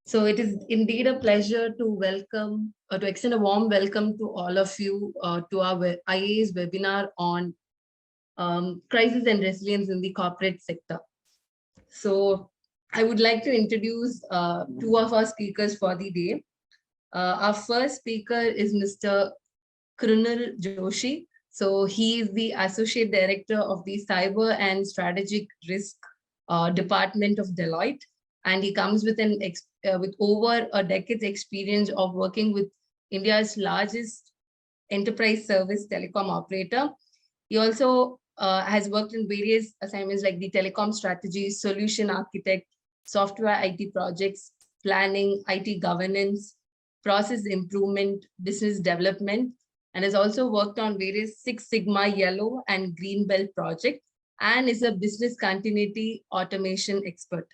So it is indeed a pleasure to welcome, to extend a warm welcome to all of you to our IIA's webinar on crisis and resilience in the corporate sector. So I would like to introduce two of our speakers for the day. Our first speaker is Mr. Krunal Joshi. So he is the Associate Director of the Cyber and Strategic Risk Department of Deloitte, and he comes with with over a decade's experience of working with India's largest enterprise service telecom operator. He also has worked in various assignments like the telecom strategy, solution architect, software IT projects, planning, IT governance, process improvement, business development, and has also worked on various Six Sigma Yellow and Green Belt projects, and is a business continuity automation expert.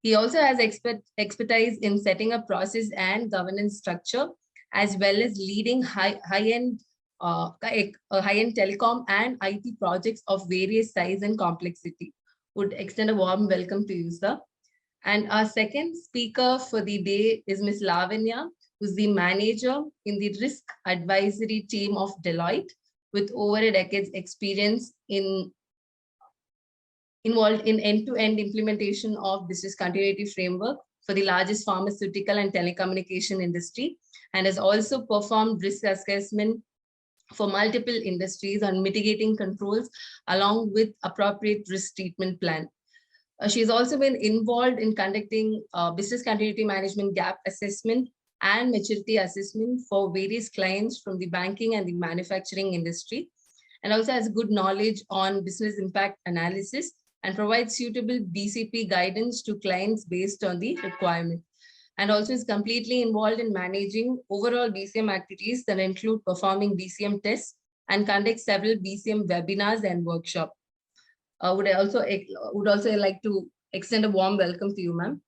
He also has expertise in setting up process and governance structure, as well as leading high-end telecom and IT projects of various size and complexity. Would extend a warm welcome to you, sir. And our second speaker for the day is Ms. Lavanya, who's the manager in the risk advisory team of Deloitte, with over a decade's experience involved in end-to-end implementation of business continuity framework for the largest pharmaceutical and telecommunication industry, and has also performed risk assessment for multiple industries on mitigating controls along with appropriate risk treatment plan. She's also been involved in conducting business continuity management gap assessment and maturity assessment for various clients from the banking and the manufacturing industry, and also has good knowledge on business impact analysis and provides suitable BCP guidance to clients based on the requirement. And also is completely involved in managing overall BCM activities that include performing BCM tests and conduct several BCM webinars and workshops. Would also like to extend a warm welcome to you, ma'am.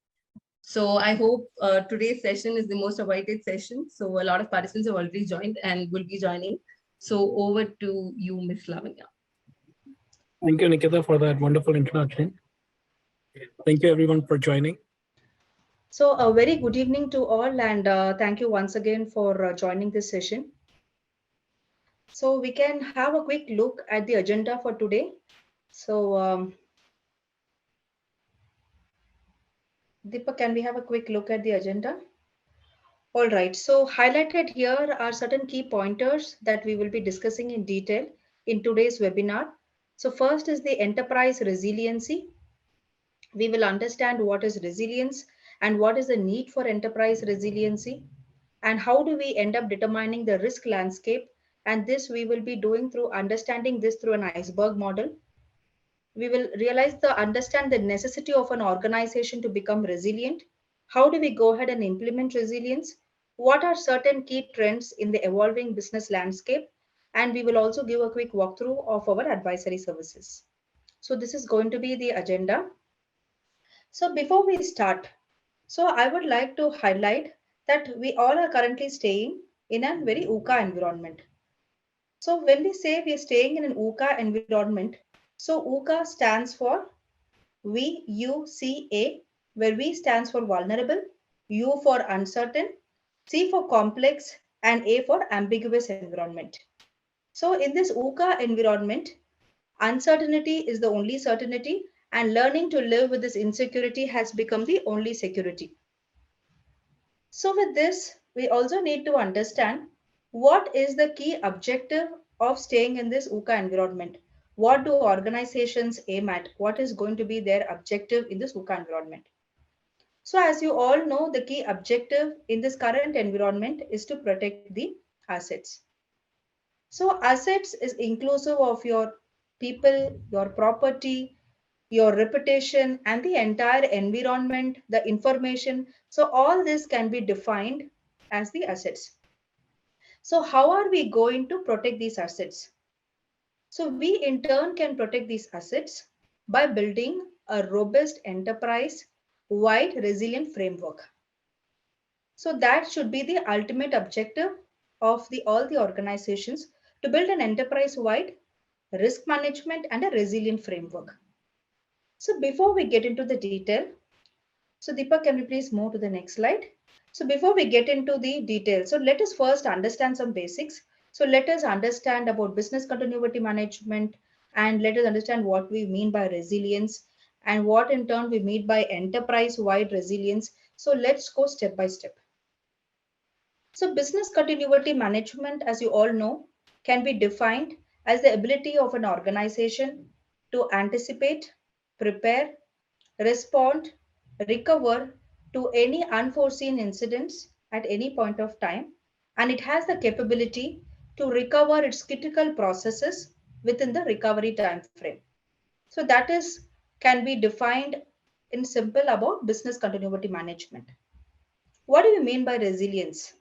So I hope today's session is the most awaited session. So a lot of participants have already joined and will be joining. So over to you, Ms. Lavanya. Thank you, Nikita, for that wonderful introduction. Thank you, everyone, for joining. So a very good evening to all, and thank you once again for joining this session. So we can have a quick look at the agenda for today. So Deepak, can we have a quick look at the agenda? All right, so highlighted here are certain key pointers that we will be discussing in detail in today's webinar. So first is the enterprise resiliency. We will understand what is resilience and what is the need for enterprise resiliency, and how do we end up determining the risk landscape. And this we will be doing through understanding this through an iceberg model. We will understand the necessity of an organization to become resilient. How do we go ahead and implement resilience? What are certain key trends in the evolving business landscape? And we will also give a quick walkthrough of our advisory services. So this is going to be the agenda. So before we start, so I would like to highlight that we all are currently staying in a very UCA environment. So when we say we are staying in an UCA environment, so UCA stands for VUCA, where V stands for vulnerable, U for uncertain, C for complex, and A for ambiguous environment. So in this UCA environment, uncertainty is the only certainty, and learning to live with this insecurity has become the only security. So with this, we also need to understand what is the key objective of staying in this UCA environment. What do organizations aim at? What is going to be their objective in this UCA environment? So as you all know, the key objective in this current environment is to protect the assets. So assets is inclusive of your people, your property, your reputation, and the entire environment, the information. So all this can be defined as the assets. So how are we going to protect these assets? So we in turn can protect these assets by building a robust enterprise-wide resilient framework. So that should be the ultimate objective of all the organizations, to build an enterprise-wide risk management and a resilient framework. So before we get into the detail, So Deepak, can we please move to the next slide? So before we get into the details, so let us first understand some basics. So let us understand about business continuity management, and let us understand what we mean by resilience and what in turn we mean by enterprise-wide resilience. So let's go step by step. So business continuity management, as you all know, can be defined as the ability of an organization to anticipate, prepare, respond, recover to any unforeseen incidents at any point of time, and it has the capability to recover its critical processes within the recovery time frame. So that is can be defined in simple about business continuity management. What do you mean by resilience?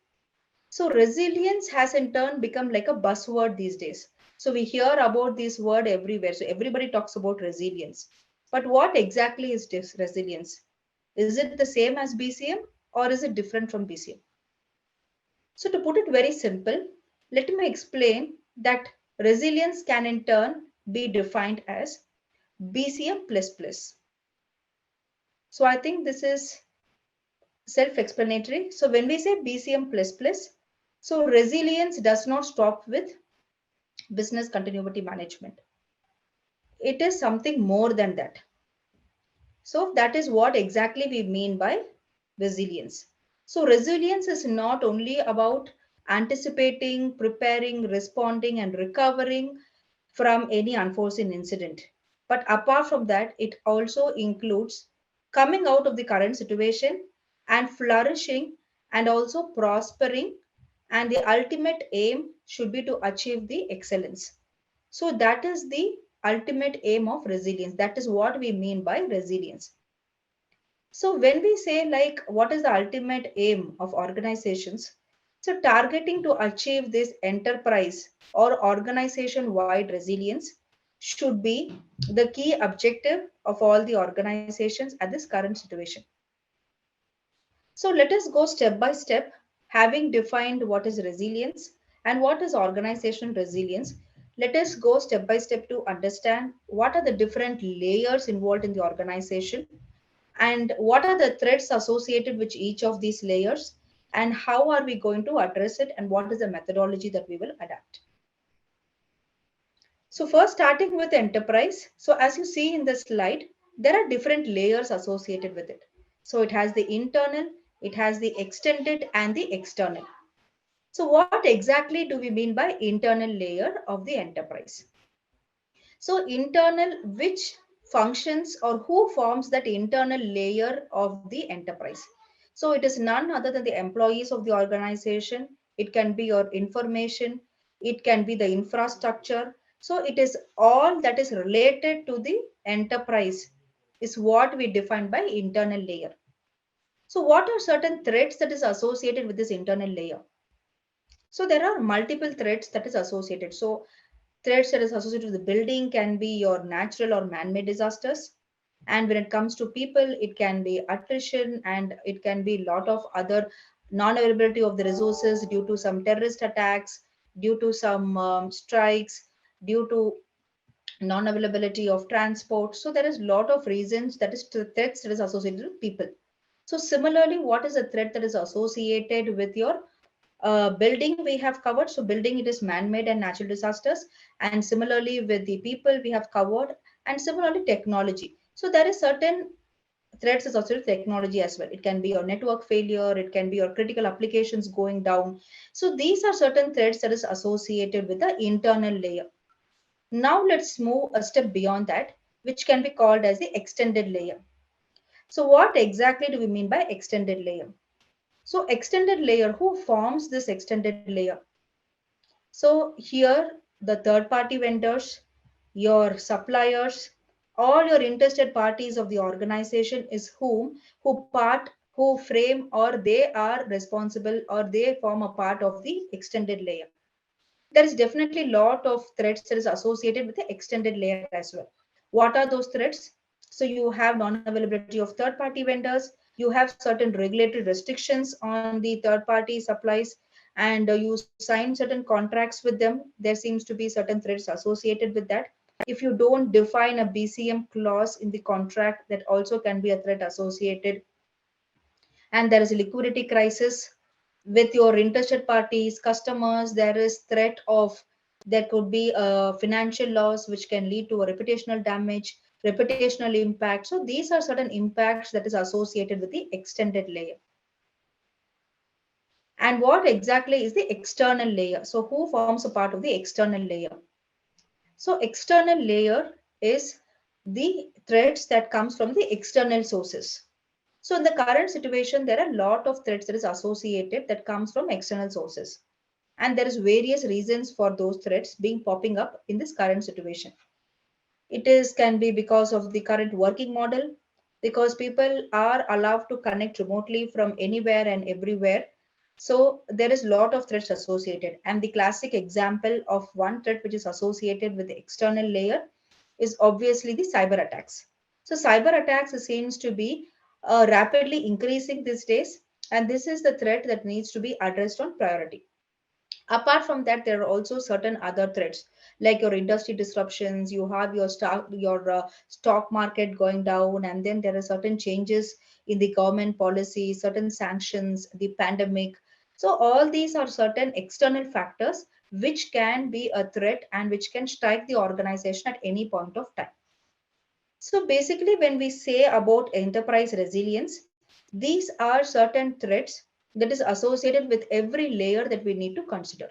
So resilience has in turn become like a buzzword these days. So we hear about this word everywhere. So everybody talks about resilience. But what exactly is this resilience? Is it the same as BCM or is it different from BCM? So to put it very simple, let me explain that resilience can in turn be defined as BCM plus plus. So I think this is self-explanatory. So when we say BCM plus plus, so resilience does not stop with business continuity management. It is something more than that. So that is what exactly we mean by resilience. So resilience is not only about anticipating, preparing, responding, and recovering from any unforeseen incident. But apart from that, it also includes coming out of the current situation and flourishing and also prospering. And the ultimate aim should be to achieve the excellence. So that is the ultimate aim of resilience. That is what we mean by resilience. So when we say like what is the ultimate aim of organizations, so targeting to achieve this enterprise or organization wide resilience should be the key objective of all the organizations at this current situation. So let us go step by step, having defined what is resilience and what is organizational resilience. Let us go step by step to understand what are the different layers involved in the organization and what are the threats associated with each of these layers and how are we going to address it and what is the methodology that we will adapt. So first starting with enterprise. So as you see in the slide, there are different layers associated with it. So it has the internal, it has the extended and the external. So what exactly do we mean by internal layer of the enterprise? So internal, which functions or who forms that internal layer of the enterprise? So it is none other than the employees of the organization. It can be your information. It can be the infrastructure. So it is all that is related to the enterprise is what we define by internal layer. So what are certain threats that is associated with this internal layer? So there are multiple threats that is associated. So threats that is associated with the building can be your natural or man-made disasters. And when it comes to people, it can be attrition and it can be a lot of other non-availability of the resources due to some terrorist attacks, due to some strikes, due to non-availability of transport. So there is a lot of reasons that is threats that is associated with people. So similarly, what is a threat that is associated with your building we have covered. So building, it is man-made and natural disasters. And similarly with the people we have covered, and similarly technology. So there is certain threats associated with technology as well. It can be your network failure, it can be your critical applications going down. So these are certain threats that is associated with the internal layer. Now let's move a step beyond that, which can be called as the extended layer. So what exactly do we mean by extended layer? So extended layer, who forms this extended layer? So here the third party vendors, your suppliers, all your interested parties of the organization is who frame or they are responsible or they form a part of the extended layer. There is definitely a lot of threats that is associated with the extended layer as well. What are those threats? So you have non-availability of third-party vendors, you have certain regulatory restrictions on the third-party supplies, and you sign certain contracts with them. There seems to be certain threats associated with that. If you don't define a BCM clause in the contract, that also can be a threat associated. and there is a liquidity crisis with your interested parties, customers. There is threat of, there could be a financial loss which can lead to a reputational damage, reputational impact. So these are certain impacts that is associated with the extended layer. And what exactly is the external layer? So who forms a part of the external layer? So external layer is the threats that comes from the external sources. So in the current situation, there are a lot of threats that is associated that comes from external sources. And there is various reasons for those threats being popping up in this current situation. It is can be because of the current working model, because people are allowed to connect remotely from anywhere and everywhere. So there is a lot of threats associated. And the classic example of one threat which is associated with the external layer is obviously the cyber attacks. So cyber attacks seems to be rapidly increasing these days, and this is the threat that needs to be addressed on priority. Apart from that, there are also certain other threats like your industry disruptions. You have your stock market going down, and then there are certain changes in the government policy, certain sanctions, the pandemic. So all these are certain external factors which can be a threat and which can strike the organization at any point of time. So basically, when we say about enterprise resilience, these are certain threats that is associated with every layer that we need to consider.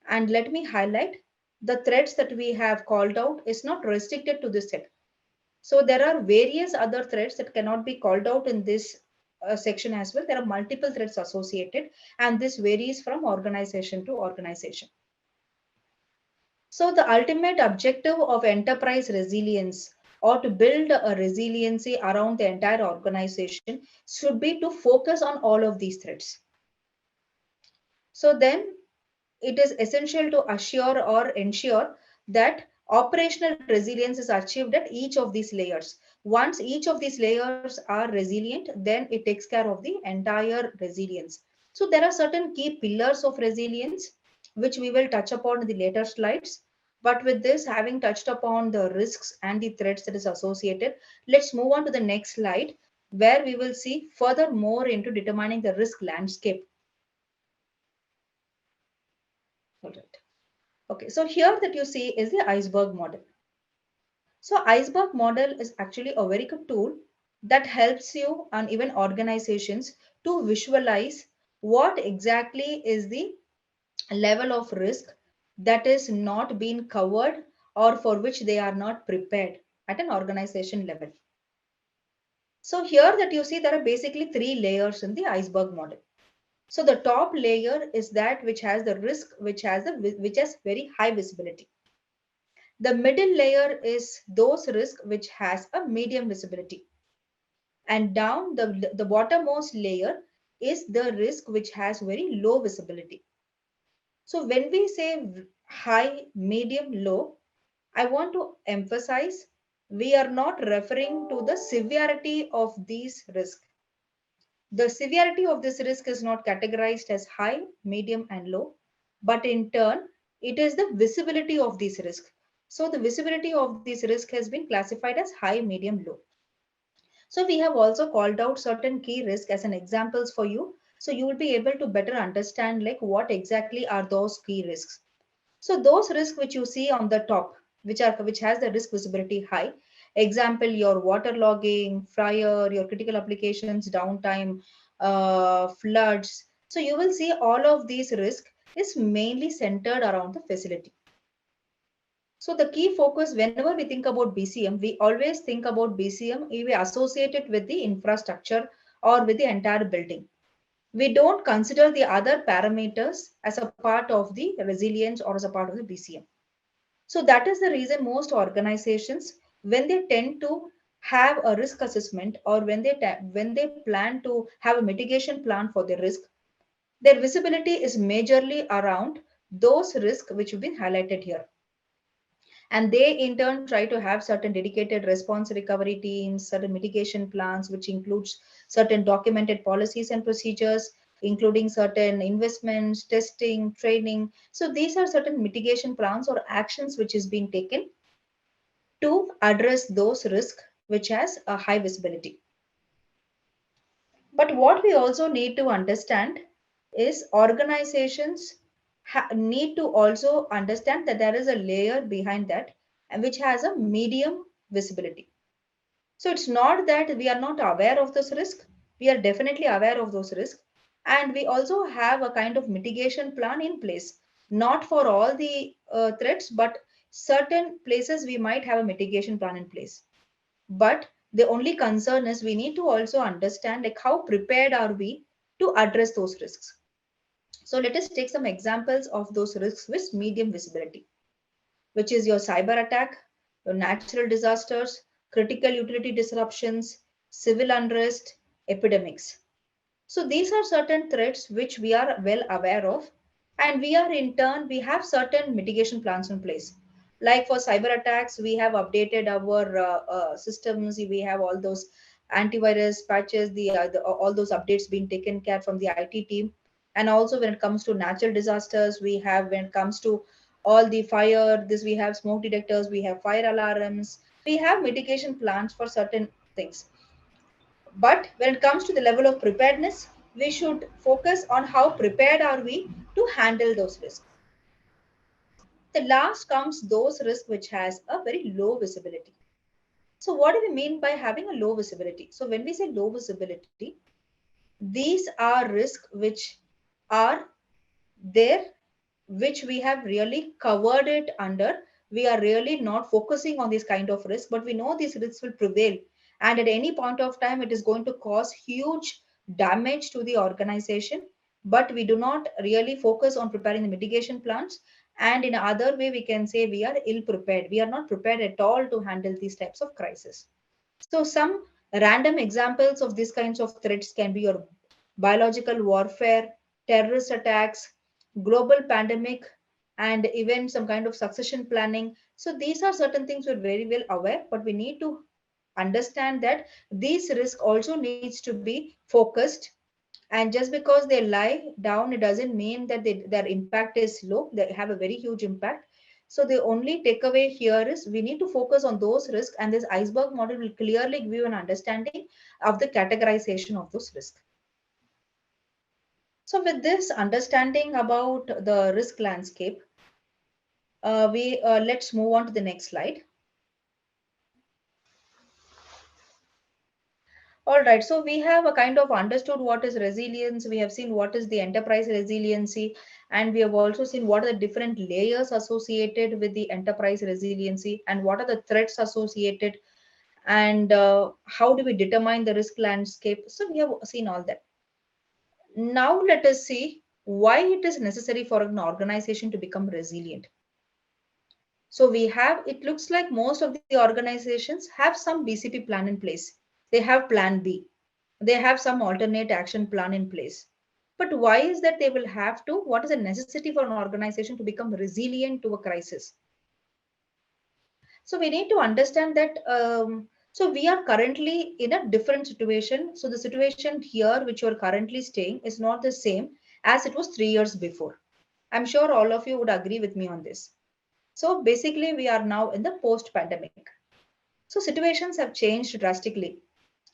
And let me highlight, the threats that we have called out is not restricted to this set. So there are various other threats that cannot be called out in this section as well. There are multiple threats associated, and this varies from organization to organization. So the ultimate objective of enterprise resilience, or to build a resiliency around the entire organization, should be to focus on all of these threats. So then it is essential to assure or ensure that operational resilience is achieved at each of these layers. Once each of these layers are resilient, then it takes care of the entire resilience. So there are certain key pillars of resilience, which we will touch upon in the later slides. But with this, having touched upon the risks and the threats that is associated, let's move on to the next slide, where we will see further more into determining the risk landscape. All right. Okay, so here that you see is the iceberg model. So iceberg model is actually a very good tool that helps you and even organizations to visualize what exactly is the level of risk that is not being covered or for which they are not prepared at an organization level. So here that you see there are basically three layers in the iceberg model. So the top layer is that which has the risk, which has very high visibility. The middle layer is those risks which has a medium visibility. And down the bottommost layer is the risk which has very low visibility. So when we say high, medium, low, I want to emphasize we are not referring to the severity of these risks. The severity of this risk is not categorized as high, medium, and low, but in turn, it is the visibility of these risks. So the visibility of this risk has been classified as high, medium, low. So we have also called out certain key risks as an examples for you. So you will be able to better understand like what exactly are those key risks. So those risks which you see on the top, which has the risk visibility high, example your waterlogging, fire, your critical applications, downtime, floods. So you will see all of these risks is mainly centered around the facility. So the key focus whenever we think about BCM, we always think about BCM, we associate it with the infrastructure or with the entire building. We don't consider the other parameters as a part of the resilience or as a part of the BCM. So that is the reason most organizations, when they tend to have a risk assessment or when they plan to have a mitigation plan for the risk, their visibility is majorly around those risks which have been highlighted here. And they in turn try to have certain dedicated response recovery teams, certain mitigation plans, which includes certain documented policies and procedures, including certain investments, testing, training. So these are certain mitigation plans or actions which is being taken to address those risks which has a high visibility. But what we also need to understand is organizations need to also understand that there is a layer behind that and which has a medium visibility. So it's not that we are not aware of this risk. We are definitely aware of those risks. And we also have a kind of mitigation plan in place, not for all the threats, but certain places we might have a mitigation plan in place. But the only concern is we need to also understand like how prepared are we to address those risks. So let us take some examples of those risks with medium visibility, which is your cyber attack, your natural disasters, critical utility disruptions, civil unrest, epidemics. So these are certain threats which we are well aware of, and we are in turn, we have certain mitigation plans in place. Like for cyber attacks, we have updated our systems. We have all those antivirus patches, all those updates being taken care from the IT team. And also when it comes to natural disasters, we have when it comes to all the fire, this we have smoke detectors, we have fire alarms, we have mitigation plans for certain things. But when it comes to the level of preparedness, we should focus on how prepared are we to handle those risks. The last comes those risks which has a very low visibility. So what do we mean by having a low visibility? So when we say low visibility, these are risks which are there, which we have really covered it under. We are really not focusing on this kind of risk, but we know these risks will prevail. And at any point of time, it is going to cause huge damage to the organization. But we do not really focus on preparing the mitigation plans. And in other way, we can say we are ill prepared. We are not prepared at all to handle these types of crises. So some random examples of these kinds of threats can be your biological warfare, terrorist attacks, global pandemic, and even some kind of succession planning. So these are certain things we're very well aware, but we need to understand that these risks also needs to be focused. And just because they lie down, it doesn't mean that their impact is low. They have a very huge impact. So the only takeaway here is we need to focus on those risks, and this iceberg model will clearly give you an understanding of the categorization of those risks. So with this understanding about the risk landscape, we let's move on to the next slide. All right, so we have a kind of understood what is resilience. We have seen what is the enterprise resiliency, and we have also seen what are the different layers associated with the enterprise resiliency and what are the threats associated, and how do we determine the risk landscape. So we have seen all that. Now let us see why it is necessary for an organization to become resilient. So we have, it looks like most of the organizations have some BCP plan in place. They have plan B. They have some alternate action plan in place. But why is that they will have to? What is a necessity for an organization to become resilient to a crisis? So we need to understand that. So we are currently in a different situation. So the situation here, which you are currently staying, is not the same as it was 3 years before. I'm sure all of you would agree with me on this. So basically, we are now in the post-pandemic. So situations have changed drastically.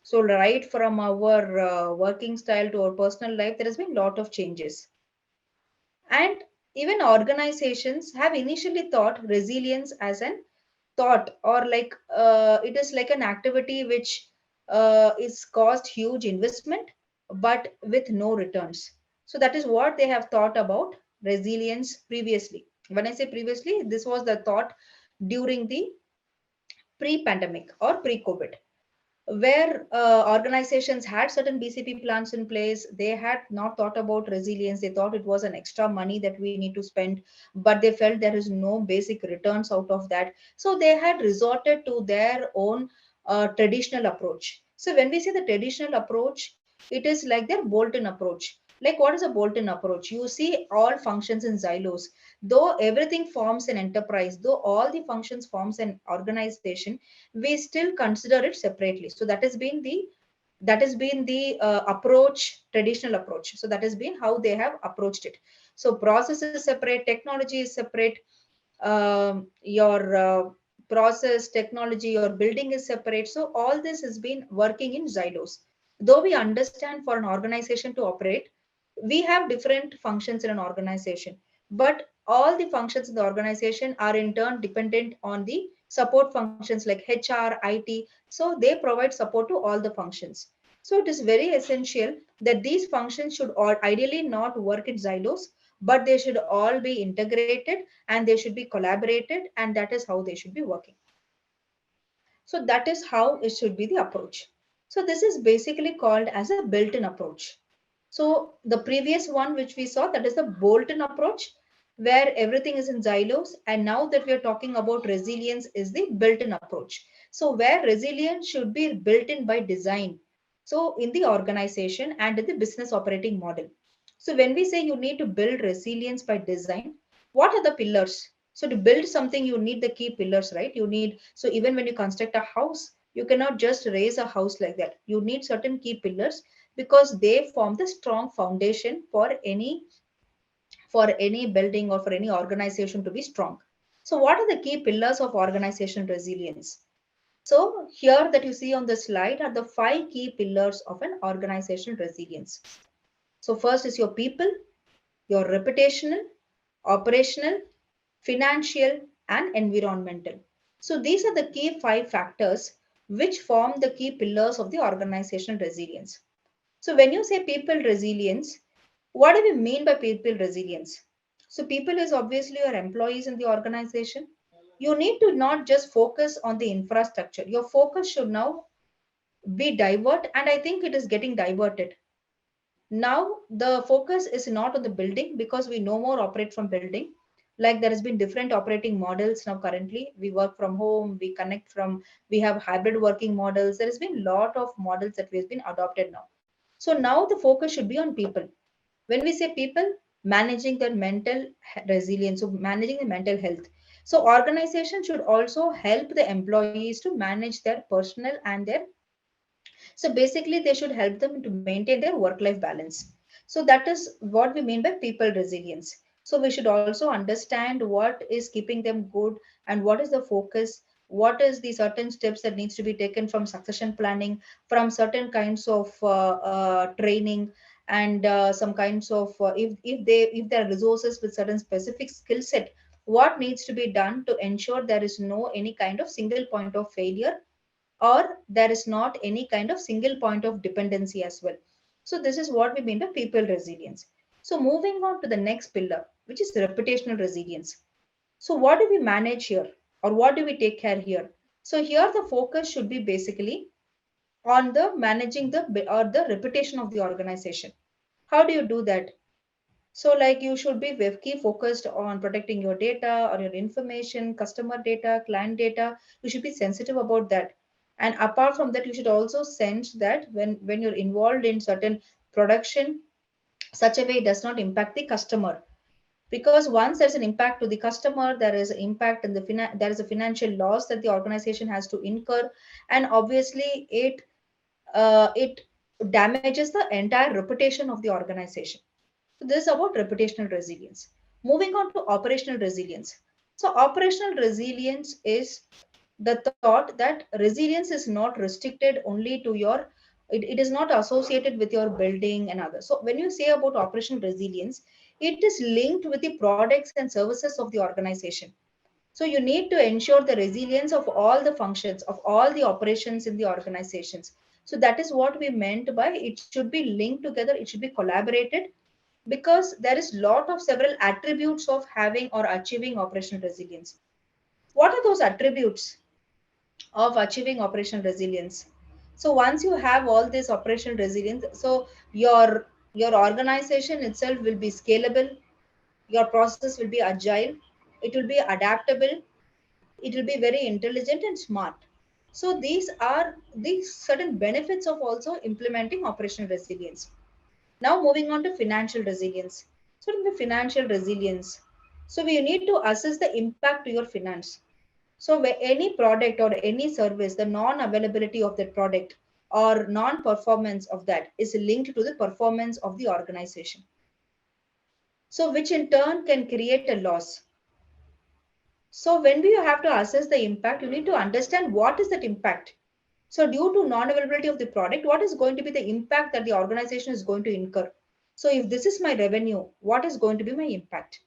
So right from our working style to our personal life, there has been a lot of changes. And even organizations have initially thought resilience as an thought, or like it is like an activity which is cost huge investment, but with no returns. So that is what they have thought about resilience previously. When I say previously, this was the thought during the pre-pandemic or pre-COVID, where organizations had certain BCP plans in place. They had not thought about resilience. They thought it was an extra money that we need to spend, but they felt there is no basic returns out of that. So they had resorted to their own traditional approach. So when we say the traditional approach, it is like their bolt-in approach. Like what is a bolt-in approach? You see all functions in silos. Though everything forms an enterprise, though all the functions forms an organization, we still consider it separately. So that has been the approach, traditional approach. So that has been how they have approached it. So process is separate, technology is separate, your process, technology, your building is separate. So all this has been working in silos. Though we understand for an organization to operate, we have different functions in an organization, but all the functions in the organization are in turn dependent on the support functions like HR, IT. So they provide support to all the functions. So it is very essential that these functions should all ideally not work in silos, but they should all be integrated and they should be collaborated, and that is how they should be working. So that is how it should be the approach. So this is basically called as a built-in approach. So the previous one which we saw, that is the bolt-in approach, where everything is in silos. And now that we are talking about resilience is the built-in approach. So where resilience should be built in by design. So in the organization and in the business operating model. So when we say you need to build resilience by design, what are the pillars? So to build something, you need the key pillars, right? You need, so even when you construct a house, you cannot just raise a house like that. You need certain key pillars because they form the strong foundation for any building or for any organization to be strong. So what are the key pillars of organization resilience? So here that you see on the slide are the 5 key pillars of an organization resilience. So first is your people, your reputational, operational, financial, and environmental. So these are the key 5 factors which form the key pillars of the organizational resilience. So when you say people resilience, what do we mean by people resilience? So people is obviously your employees in the organization. You need to not just focus on the infrastructure. Your focus should now be divert, and I think it is getting diverted. Now the focus is not on the building because we no more operate from building. Like there has been different operating models now currently. We work from home, we connect from, we have hybrid working models. There has been a lot of models that we have been adopted now. So now the focus should be on people. When we say people, managing their mental resilience, so managing the mental health. So organization should also help the employees to manage their personal and their, so basically, they should help them to maintain their work-life balance. So that is what we mean by people resilience. So we should also understand what is keeping them good and what is the focus, what is the certain steps that needs to be taken from succession planning, from certain kinds of training, and some kinds of if there are resources with certain specific skill set, what needs to be done to ensure there is no any kind of single point of failure, or there is not any kind of single point of dependency as well. So this is what we mean by people resilience. So moving on to the next pillar, which is reputational resilience. So what do we manage here, or what do we take care here? So here the focus should be basically on the managing the or the reputation of the organization. How do you do that? So, like you should be very key focused on protecting your data or your information, customer data, client data. You should be sensitive about that. And apart from that, you should also sense that when you're involved in certain production, such a way it does not impact the customer. Because once there's an impact to the customer, there is an impact in the there is a financial loss that the organization has to incur, and obviously it damages the entire reputation of the organization. So this is about reputational resilience. Moving on to operational resilience. So operational resilience is the thought that resilience is not restricted only to your, it is not associated with your building and others. So when you say about operational resilience, it is linked with the products and services of the organization. So you need to ensure the resilience of all the functions, of all the operations in the organizations. So that is what we meant by it should be linked together, it should be collaborated, because there is lot of several attributes of having or achieving operational resilience. What are those attributes of achieving operational resilience? So once you have all this operational resilience, so your organization itself will be scalable, your process will be agile, it will be adaptable, it will be very intelligent and smart. So these are the certain benefits of also implementing operational resilience. Now moving on to financial resilience. So in the financial resilience, so we need to assess the impact to your finance. So where any product or any service, the non-availability of that product or non-performance of that is linked to the performance of the organization. So which in turn can create a loss. So when we have to assess the impact, you need to understand what is that impact. So due to non-availability of the product, what is going to be the impact that the organization is going to incur? So if this is my revenue, what is going to be my impact?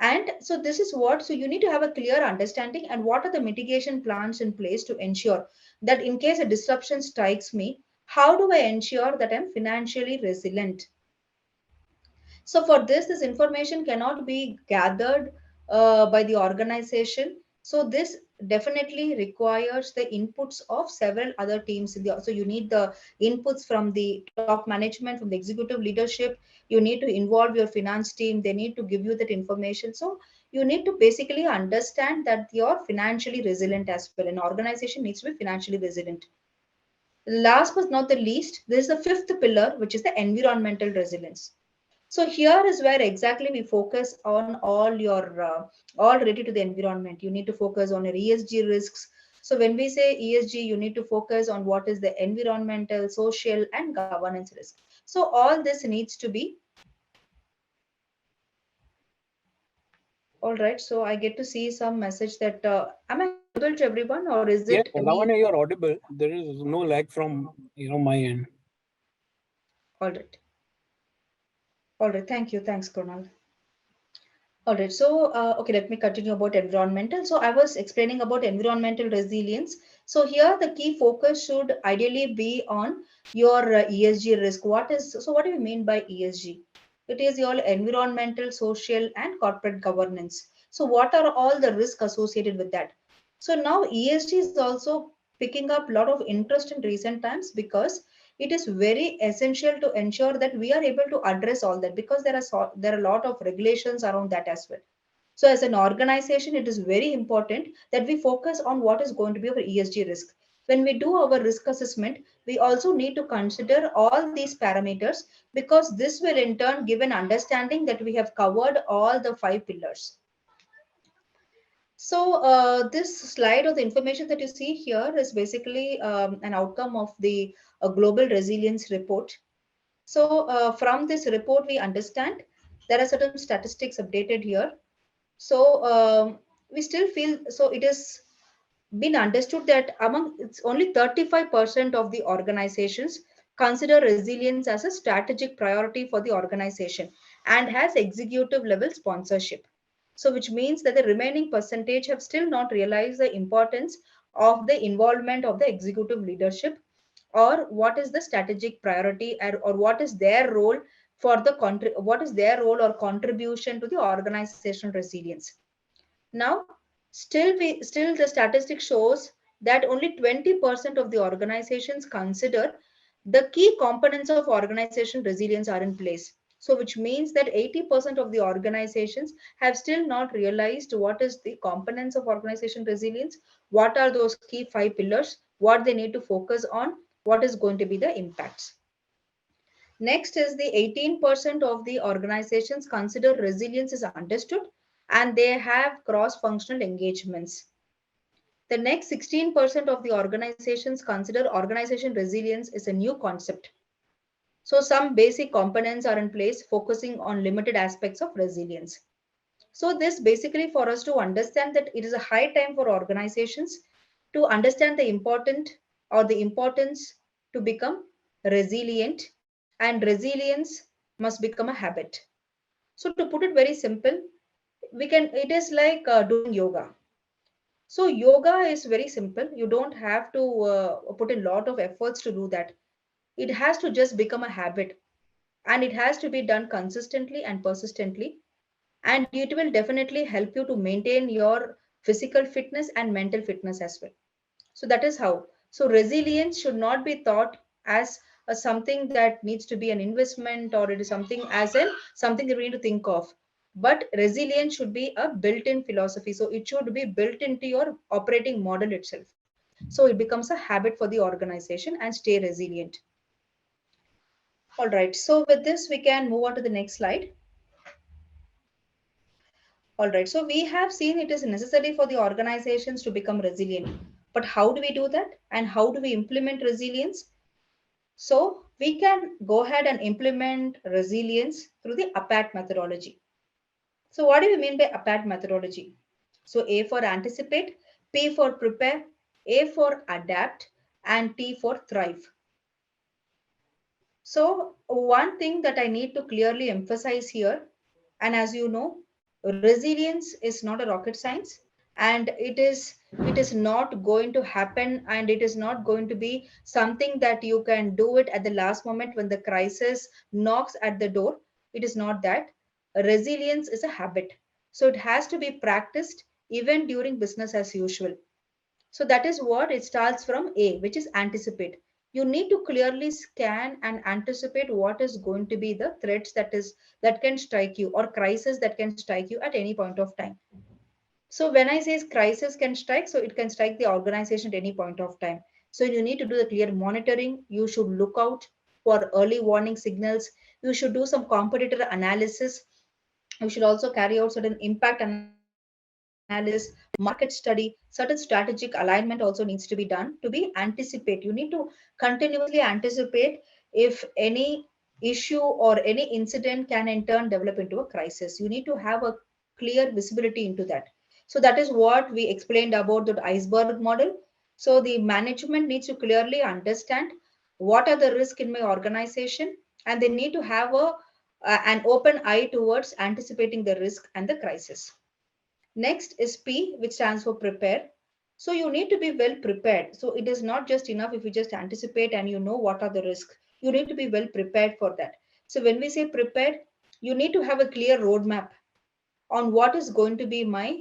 And so this is what, so you need to have a clear understanding and what are the mitigation plans in place to ensure that in case a disruption strikes me, how do I ensure that I'm financially resilient? So for this information cannot be gathered by the organization. So this definitely requires the inputs of several other teams. So you need the inputs from the top management, from the executive leadership. You need to involve your finance team. They need to give you that information. So you need to basically understand that you're financially resilient as well. An organization needs to be financially resilient. Last but not the least, there is the fifth pillar, which is the environmental resilience. So here is where exactly we focus on all related to the environment. You need to focus on your ESG risks. So when we say ESG, you need to focus on what is the environmental, social, and governance risk. So all this needs to be all right. So I get to see some message that am I audible to everyone, or is Yeah, it me? Lavanya, you're audible. There is no lag from my end. All right. All right. Thank you. Thanks, Krunal. All right. So, okay, let me continue about environmental. So, I was explaining about environmental resilience. So, here the key focus should ideally be on your ESG risk. What do you mean by ESG? It is your environmental, social, and corporate governance. So, what are all the risks associated with that? So, now ESG is also picking up a lot of interest in recent times because it is very essential to ensure that we are able to address all that because there are a lot of regulations around that as well. So as an organization, it is very important that we focus on what is going to be our ESG risk. When we do our risk assessment, we also need to consider all these parameters because this will in turn give an understanding that we have covered all the 5 pillars. So this slide or the information that you see here is basically an outcome of the global resilience report. So from this report, we understand there are certain statistics updated here. So we still feel so it is been understood that among it's only 35% of the organizations consider resilience as a strategic priority for the organization and has executive level sponsorship. So which means that the remaining percentage have still not realized the importance of the involvement of the executive leadership or what is the strategic priority or what is their role for the what is their role or contribution to the organizational resilience. Now, still the statistic shows that only 20% of the organizations consider the key components of organizational resilience are in place. So, which means that 80% of the organizations have still not realized what is the components of organization resilience, what are those key 5 pillars, what they need to focus on, what is going to be the impacts. Next is the 18% of the organizations consider resilience is understood and they have cross-functional engagements. The next 16% of the organizations consider organization resilience is a new concept. So some basic components are in place focusing on limited aspects of resilience. So this basically for us to understand that it is a high time for organizations to understand the important or the importance to become resilient and resilience must become a habit. So to put it very simple, it is like doing yoga. So yoga is very simple. You don't have to put a lot of efforts to do that. It has to just become a habit and it has to be done consistently and persistently. And it will definitely help you to maintain your physical fitness and mental fitness as well. So that is how. So resilience should not be thought as something that needs to be an investment or it is something as in something that we need to think of. But resilience should be a built-in philosophy. So it should be built into your operating model itself. So it becomes a habit for the organization and stay resilient. All right. So with this, we can move on to the next slide. All right. So we have seen it is necessary for the organizations to become resilient. But how do we do that? And how do we implement resilience? So we can go ahead and implement resilience through the APAT methodology. So what do we mean by APAT methodology? So A for anticipate, P for prepare, A for adapt, and T for thrive. So one thing that I need to clearly emphasize here, and as you know, resilience is not a rocket science, and it is not going to happen, and it is not going to be something that you can do it at the last moment when the crisis knocks at the door. It is not that. Resilience is a habit. So it has to be practiced even during business as usual. So that is what it starts from A, which is anticipate. You need to clearly scan and anticipate what is going to be the threats that can strike you, or crisis that can strike you at any point of time. So when I say crisis can strike, so it can strike the organization at any point of time. So you need to do the clear monitoring. You should look out for early warning signals. You should do some competitor analysis. You should also carry out certain impact analysis, market study. Certain strategic alignment also needs to be done to be anticipate. You need to continuously anticipate if any issue or any incident can in turn develop into a crisis. You need to have a clear visibility into that. So that is what we explained about the iceberg model. So the management needs to clearly understand what are the risks in my organization, and they need to have an open eye towards anticipating the risk and the crisis. Next is P, which stands for prepare. So you need to be well prepared. So it is not just enough if you just anticipate and you know what are the risks. You need to be well prepared for that. So when we say prepared, you need to have a clear roadmap on what is going to be my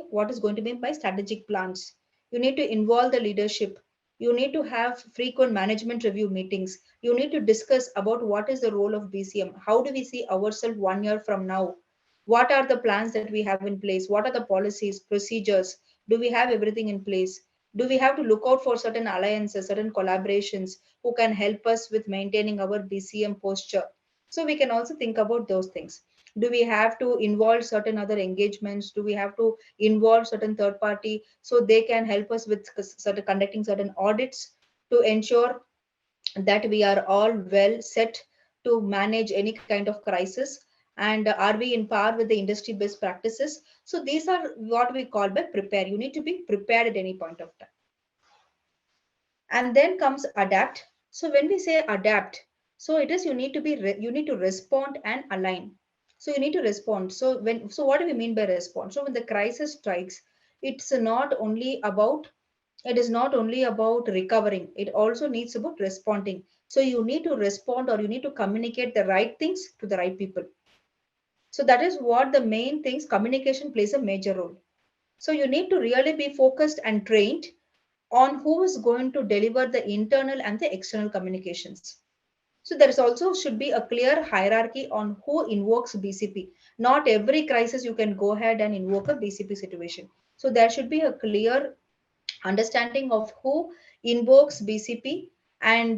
strategic plans. You need to involve the leadership. You need to have frequent management review meetings. You need to discuss about what is the role of BCM. How do we see ourselves 1 year from now? What are the plans that we have in place? What are the policies, procedures? Do we have everything in place? Do we have to look out for certain alliances, certain collaborations who can help us with maintaining our BCM posture? So we can also think about those things. Do we have to involve certain other engagements? Do we have to involve certain third party so they can help us with certain conducting certain audits to ensure that we are all well set to manage any kind of crisis, and are we in par with the industry best practices? So these are what we call by prepare. You need to be prepared at any point of time. And then comes adapt. So when we say adapt, so it is you need to you need to respond and align. So you need to respond. So what do we mean by respond? So when the crisis strikes, it's not only about it is not only about recovering, it also needs about responding. So you need to respond, or you need to communicate the right things to the right people. So that is what the main things, communication plays a major role. So you need to really be focused and trained on who is going to deliver the internal and the external communications. So there is also should be a clear hierarchy on who invokes BCP. Not every crisis you can go ahead and invoke a BCP situation. So there should be a clear understanding of who invokes BCP, and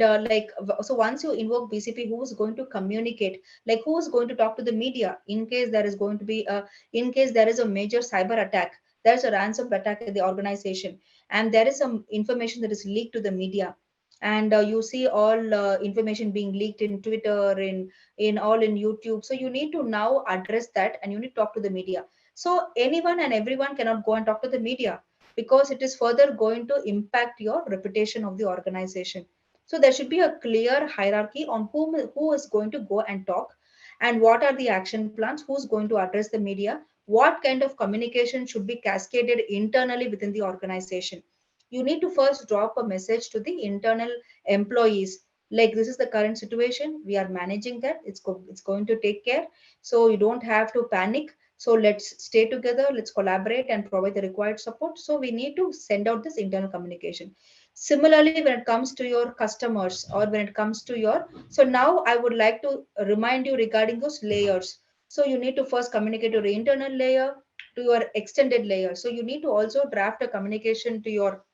so once you invoke BCP, who is going to communicate, like who is going to talk to the media in case there is going to be a in case there is a major cyber attack, there's a ransom attack in the organization, and there is some information that is leaked to the media, and you see all information being leaked in Twitter, in all in YouTube. So you need to now address that, and you need to talk to the media. So anyone and everyone cannot go and talk to the media, because it is further going to impact your reputation of the organization. So there should be a clear hierarchy on who is going to go and talk, and what are the action plans, who's going to address the media, what kind of communication should be cascaded internally within the organization. You need to first drop a message to the internal employees, like this is the current situation, we are managing that, it's going to take care, so you don't have to panic. So let's stay together, let's collaborate and provide the required support. So we need to send out this internal communication. Similarly, when it comes to your customers, or when it comes to your, so now I would like to remind you regarding those layers. So you need to first communicate to your internal layer, to your extended layer. So you need to also draft a communication to your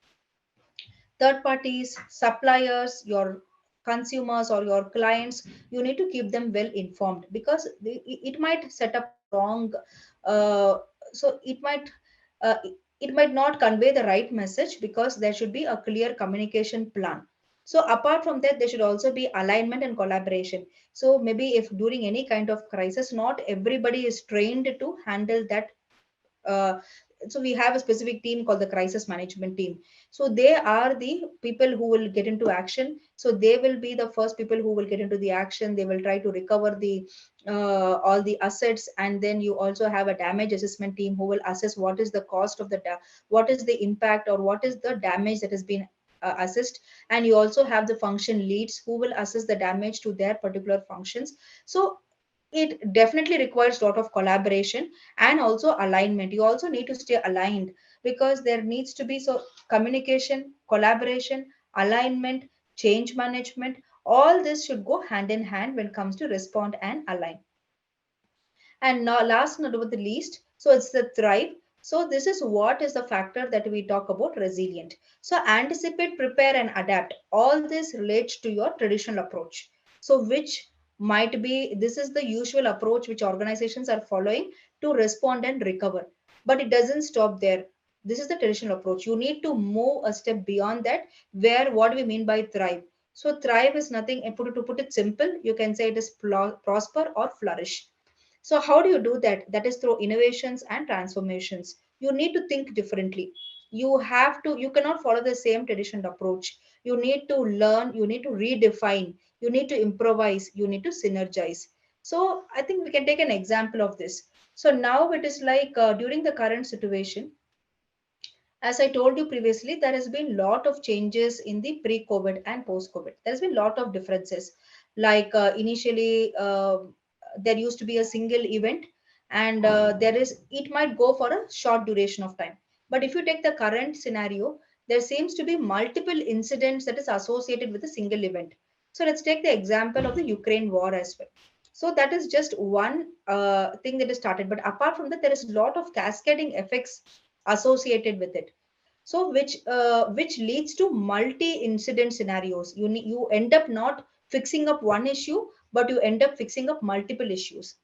third parties, suppliers, your consumers or your clients. You need to keep them well informed, because it might set up a wrong, uh, so uh, it might not convey the right message, because there should be a clear communication plan. So apart from that, there should also be alignment and collaboration. So maybe if during any kind of crisis, not everybody is trained to handle that uh, so we have a specific team called the crisis management team. So they are the people who will get into action. So they will be the first people who will get into the action. They will try to recover the all the assets, and then you also have a damage assessment team who will assess what is the cost of the what is the impact or what is the damage that has been assessed. And you also have the function leads who will assess the damage to their particular functions. So it definitely requires a lot of collaboration and also alignment. You also need to stay aligned, because there needs to be so communication, collaboration, alignment, change management. All this should go hand in hand when it comes to respond and align. And now, last not but the least, so it's the thrive. So this is what is the factor that we talk about resilient. So anticipate, prepare, and adapt. All this relates to your traditional approach. So which might be, this is the usual approach which organizations are following to respond and recover. But it doesn't stop there. This is the traditional approach. You need to move a step beyond that, where what we mean by thrive. So thrive is nothing, to put it simple, you can say it is prosper or flourish. So, how do you do that? That is through innovations and transformations. You need to think differently. You cannot follow the same traditional approach. You need to learn, you need to redefine, you need to improvise, you need to synergize. So, I think we can take an example of this. So, now it is like during the current situation, as I told you previously, there has been lot of changes in the pre-COVID and post-COVID. There has been lot of differences. Like initially, there used to be a single event, and it might go for a short duration of time. But if you take the current scenario, there seems to be multiple incidents that is associated with a single event. So let's take the example of the Ukraine war as well. So that is just one thing that is started. But apart from that, there is a lot of cascading effects associated with it, so which leads to multi incident scenarios. You end up not fixing up one issue, but you end up fixing up multiple issues.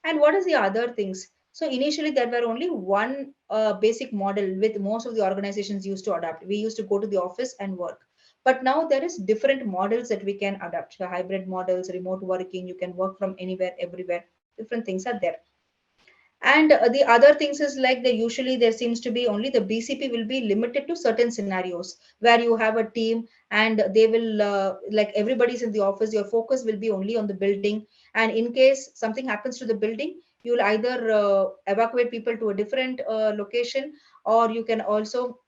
And what is the other things? So initially there were only one basic model with most of the organizations used to adopt. We used to go to the office and work, but now there is different models that we can adapt. The hybrid models, remote working, you can work from anywhere, everywhere. Different things are there. And the other things is like usually there seems to be only the BCP will be limited to certain scenarios where you have a team, and they will like everybody's in the office. Your focus will be only on the building, and in case something happens to the building, you'll either evacuate people to a different location, or you can also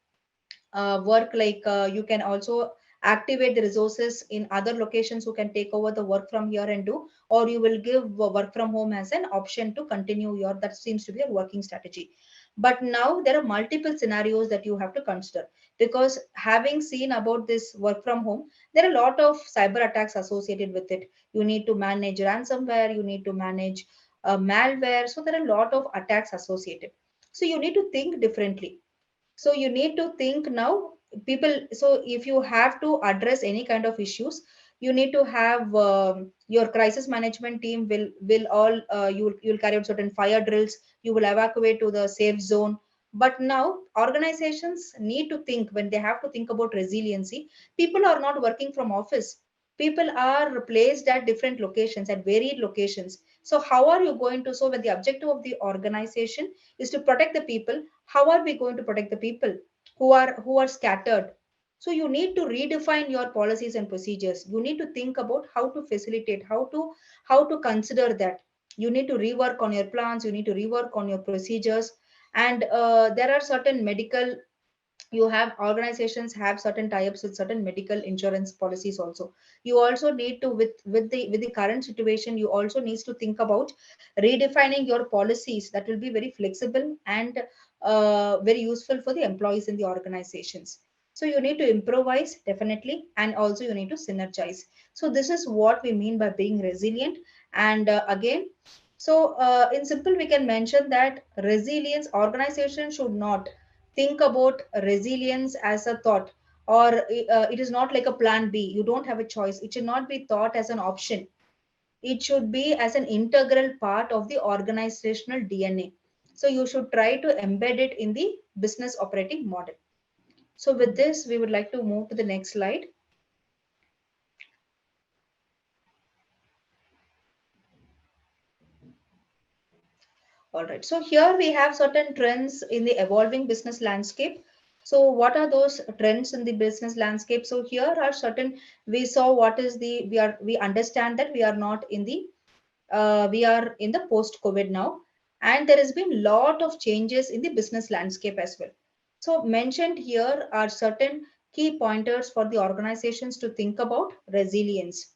work like you can also activate the resources in other locations who can take over the work from here and do, or you will give work from home as an option to continue your, that seems to be a working strategy. But now there are multiple scenarios that you have to consider, because having seen about this work from home, there are a lot of cyber attacks associated with it. You need to manage ransomware, you need to manage malware, so there are a lot of attacks associated. So you need to think differently. So you need to think now, people. So if you have to address any kind of issues, you need to have your crisis management team will all you'll carry out certain fire drills. You will evacuate to the safe zone. But now organizations need to think, when they have to think about resiliency, people are not working from office. People are placed at different locations, at varied locations. So how are you going to, so when the objective of the organization is to protect the people, how are we going to protect the people who are scattered? So you need to redefine your policies and procedures. You need to think about how to facilitate, how to consider that. You need to rework on your plans, you need to rework on your procedures. And there are certain medical, you have organizations have certain tie-ups with certain medical insurance policies also. You also need to, with the current situation, you also needs to think about redefining your policies that will be very flexible and very useful for the employees in the organizations. So you need to improvise definitely, and also you need to synergize. So this is what we mean by being resilient. And again, so in simple we can mention that resilience, organization should not think about resilience as a thought, or it is not like a plan B. You don't have a choice. It should not be thought as an option. It should be as an integral part of the organizational DNA. So you should try to embed it in the business operating model. So with this, we would like to move to the next slide. All right. So here we have certain trends in the evolving business landscape. So what are those trends in the business landscape? So here are certain, we saw what is the, we understand that we are not in the, we are in the post-COVID now, and there has been lot of changes in the business landscape as well. So mentioned here are certain key pointers for the organizations to think about resilience.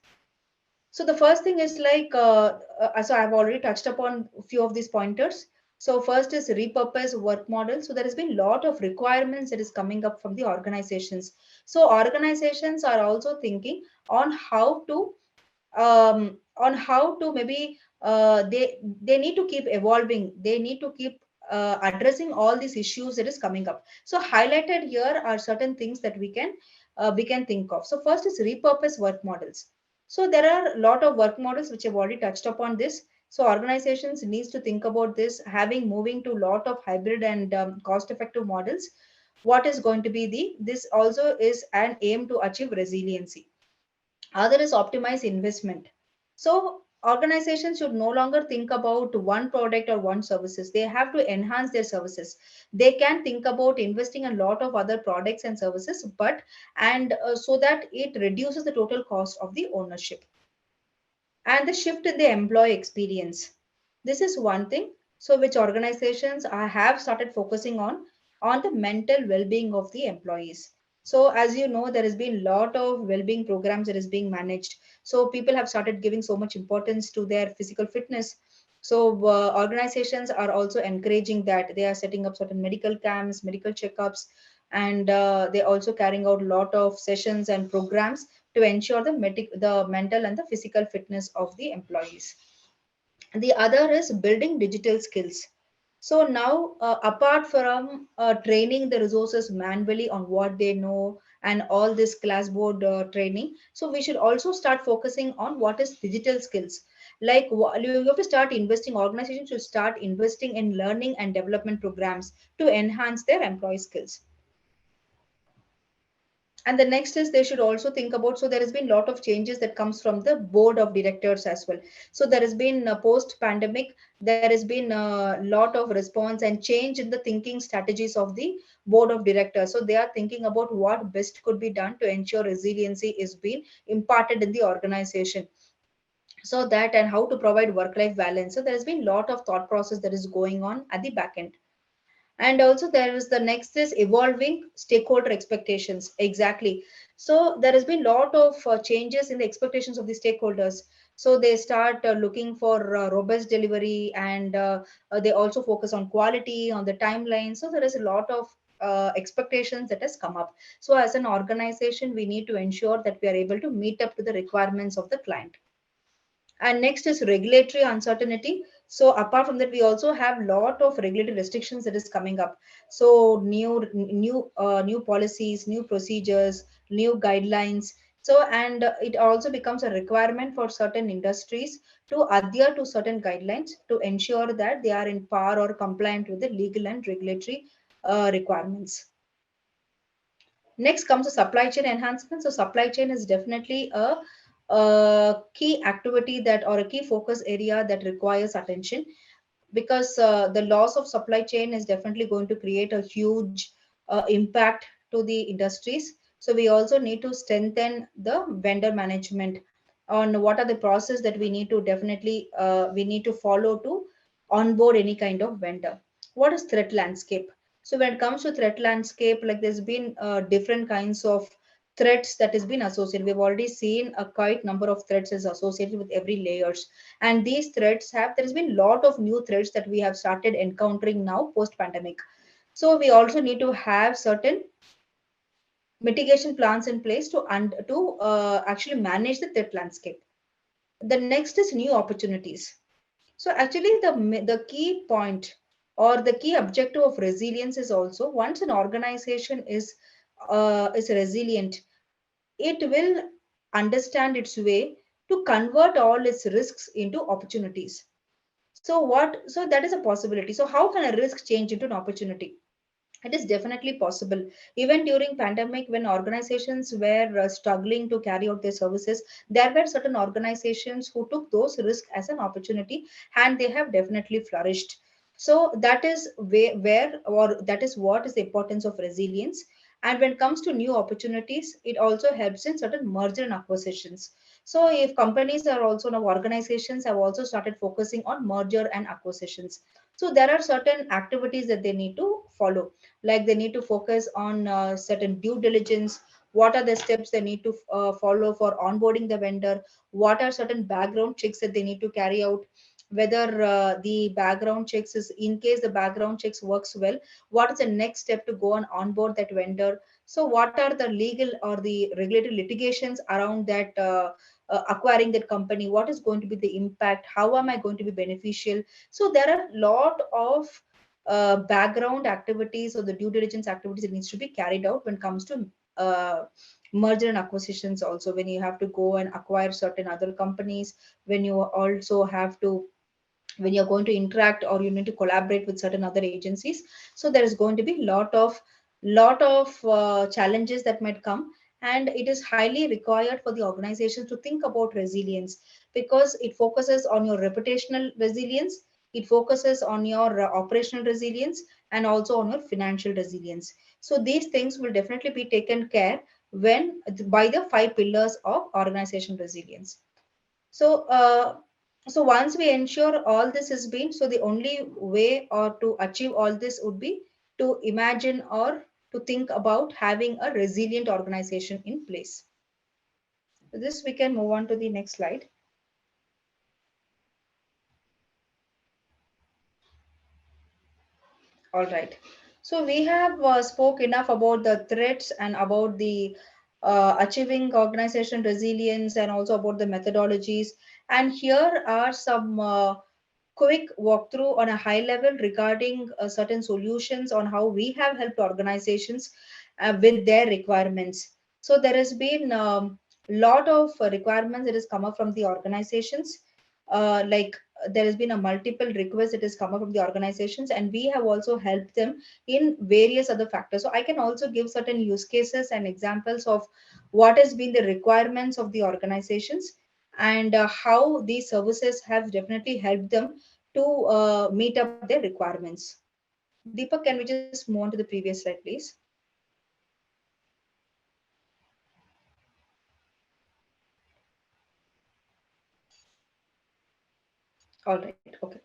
So the first thing is like, so I've already touched upon a few of these pointers. So first is repurpose work model. So there has been a lot of requirements that is coming up from the organizations. So organizations are also thinking on how to maybe they need to keep evolving. They need to keep addressing all these issues that is coming up. So highlighted here are certain things that we can think of. So first is repurpose work models. So there are a lot of work models which have already touched upon this. So organizations needs to think about this, having moving to a lot of hybrid and cost effective models. What is going to be the, this also is an aim to achieve resiliency. Other is optimize investment. So organizations should no longer think about one product or one services. They have to enhance their services. They can think about investing in a lot of other products and services, but and so that it reduces the total cost of the ownership. And the shift in the employee experience, this is one thing, so which organizations have started focusing on the mental well-being of the employees. So as you know, there has been a lot of well-being programs that is being managed. So people have started giving so much importance to their physical fitness. So organizations are also encouraging that. They are setting up certain medical camps, medical checkups, and they're also carrying out a lot of sessions and programs to ensure the mental and the physical fitness of the employees. The other is building digital skills. So now, apart from training the resources manually on what they know and all this classboard training, so we should also start focusing on what is digital skills. Like you have to start investing. Organizations should start investing in learning and development programs to enhance their employee skills. And the next is they should also think about, so there has been a lot of changes that comes from the board of directors as well. So there has been post pandemic, there has been a lot of response and change in the thinking strategies of the board of directors. So they are thinking about what best could be done to ensure resiliency is being imparted in the organization, so that, and how to provide work life balance. So there has been a lot of thought process that is going on at the back end. And also there is the next is evolving stakeholder expectations. Exactly. So there has been a lot of changes in the expectations of the stakeholders. So they start looking for robust delivery, and they also focus on quality, on the timeline. So there is a lot of expectations that has come up. So as an organization, we need to ensure that we are able to meet up to the requirements of the client. And next is regulatory uncertainty. So apart from that, we also have lot of regulatory restrictions that is coming up. So new policies, new procedures, new guidelines. So and it also becomes a requirement for certain industries to adhere to certain guidelines to ensure that they are in par or compliant with the legal and regulatory requirements. Next comes the supply chain enhancement. So supply chain is definitely a key activity that, or a key focus area that requires attention, because the loss of supply chain is definitely going to create a huge impact to the industries. So we also need to strengthen the vendor management on what are the process that we need to definitely we need to follow to onboard any kind of vendor. What is threat landscape? So when it comes to threat landscape, like there's been different kinds of threats that has been associated. We've already seen a quite number of threats is associated with every layers, and these threats have, there's been a lot of new threats that we have started encountering now post pandemic. So we also need to have certain mitigation plans in place to actually manage the threat landscape. The next is new opportunities. So actually the key point or the key objective of resilience is also, once an organization is resilient, it will understand its way to convert all its risks into opportunities. So that is a possibility. So how can a risk change into an opportunity? It is definitely possible. Even during pandemic, when organizations were struggling to carry out their services, there were certain organizations who took those risks as an opportunity, and they have definitely flourished. So that is where or that is what is the importance of resilience. And when it comes to new opportunities, it also helps in certain merger and acquisitions. So if companies are also now, organizations have also started focusing on merger and acquisitions. So there are certain activities that they need to follow, like they need to focus on certain due diligence. What are the steps they need to follow for onboarding the vendor? What are certain background checks that they need to carry out? Whether the background checks is, in case the background checks works well, what is the next step to go and onboard that vendor? So what are the legal or the regulatory litigations around that acquiring that company? What is going to be the impact? How am I going to be beneficial? So there are a lot of background activities or the due diligence activities that needs to be carried out when it comes to merger and acquisitions. Also, when you have to go and acquire certain other companies, when you also have to, when you're going to interact or you need to collaborate with certain other agencies. So there is going to be lot of challenges that might come, and it is highly required for the organization to think about resilience, because it focuses on your reputational resilience, it focuses on your operational resilience, and also on your financial resilience. So these things will definitely be taken care when by the five pillars of organization resilience. So, so once we ensure all this has been, so the only way or to achieve all this would be to imagine or to think about having a resilient organization in place. With this, we can move on to the next slide. All right. So we have spoke enough about the threats and about the achieving organization resilience and also about the methodologies. And here are some quick walkthrough on a high level regarding certain solutions on how we have helped organizations with their requirements. So there has been lot of requirements that has come up from the organizations. Like there has been a multiple request that has come up from the organizations, and we have also helped them in various other factors. So I can also give certain use cases and examples of what has been the requirements of the organizations, and how these services have definitely helped them to meet up their requirements. Deepak, can we just move on to the previous slide, please? All right, okay.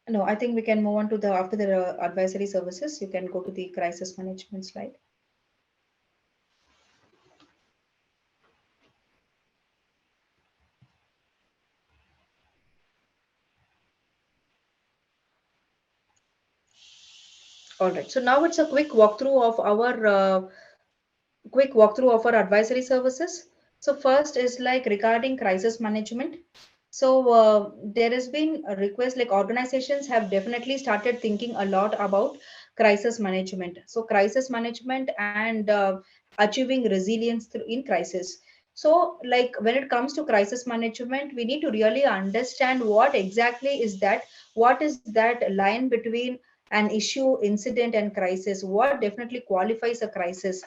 No, I think we can move on to the after the advisory services. You can go to the crisis management slide. All right. So now it's a quick walkthrough of our advisory services. So first is like regarding crisis management. So there has been a request, like organizations have definitely started thinking a lot about crisis management. So crisis management and achieving resilience through in crisis. So like when it comes to crisis management, we need to really understand what exactly is that, what is that line between an issue, incident, and crisis, what definitely qualifies a crisis,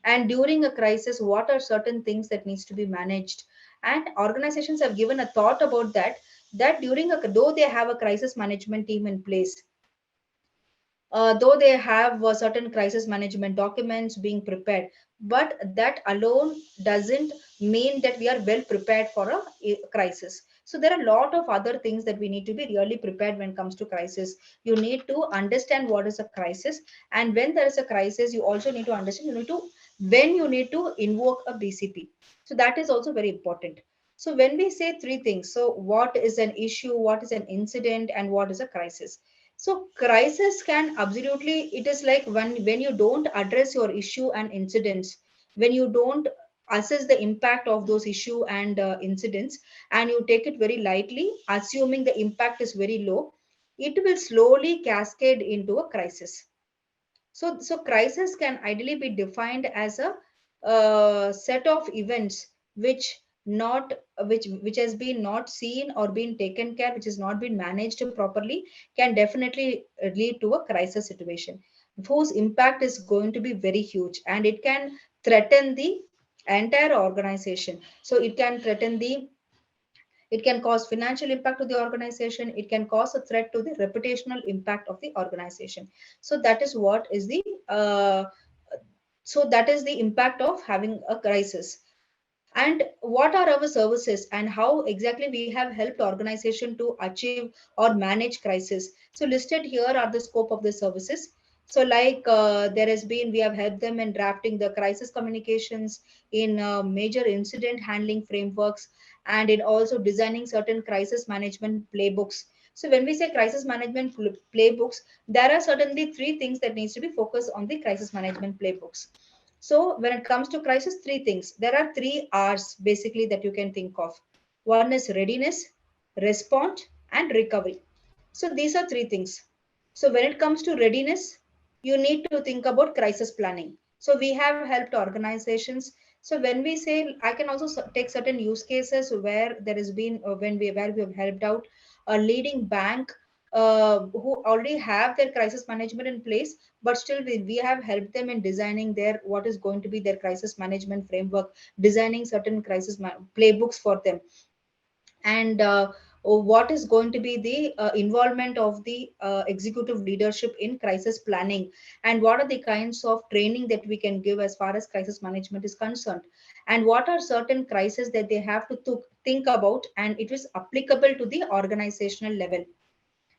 and during a crisis what are certain things that needs to be managed. And organizations have given a thought about that, that during a, though they have a crisis management team in place, though they have certain crisis management documents being prepared, but that alone doesn't mean that we are well prepared for a crisis. So there are a lot of other things that we need to be really prepared when it comes to crisis. You need to understand what is a crisis, and when there is a crisis you also need to understand, you need to, when you need to invoke a BCP. So that is also very important. So when we say three things, so what is an issue, what is an incident, and what is a crisis. So crisis can absolutely, it is like when you don't address your issue and incidents, when you don't assess the impact of those issue and incidents, and you take it very lightly, assuming the impact is very low, it will slowly cascade into a crisis. So crisis can ideally be defined as a set of events which not which has been not seen or been taken care, which has not been managed properly, can definitely lead to a crisis situation whose impact is going to be very huge, and it can threaten the entire organization. So it can threaten the It can cause financial impact to the organization. It can cause a threat to the reputational impact of the organization. So that is what is the impact of having a crisis. And what are our services and how exactly we have helped organization to achieve or manage crisis. So listed here are the scope of the services. So like there has been, we have helped them in drafting the crisis communications, in major incident handling frameworks, and in also designing certain crisis management playbooks. So when we say crisis management playbooks, there are certainly three things that needs to be focused on the crisis management playbooks. So when it comes to crisis, three things. There are three R's basically that you can think of. One is readiness, respond, and recovery. So these are three things. So when it comes to readiness, you need to think about crisis planning. So we have helped organizations. So when we say, I can also take certain use cases where there has been where we have helped out a leading bank who already have their crisis management in place, but still we have helped them in designing their what is going to be their crisis management framework, designing certain playbooks for them, and what is going to be the involvement of the executive leadership in crisis planning, and what are the kinds of training that we can give as far as crisis management is concerned, and what are certain crises that they have to think about and it is applicable to the organizational level.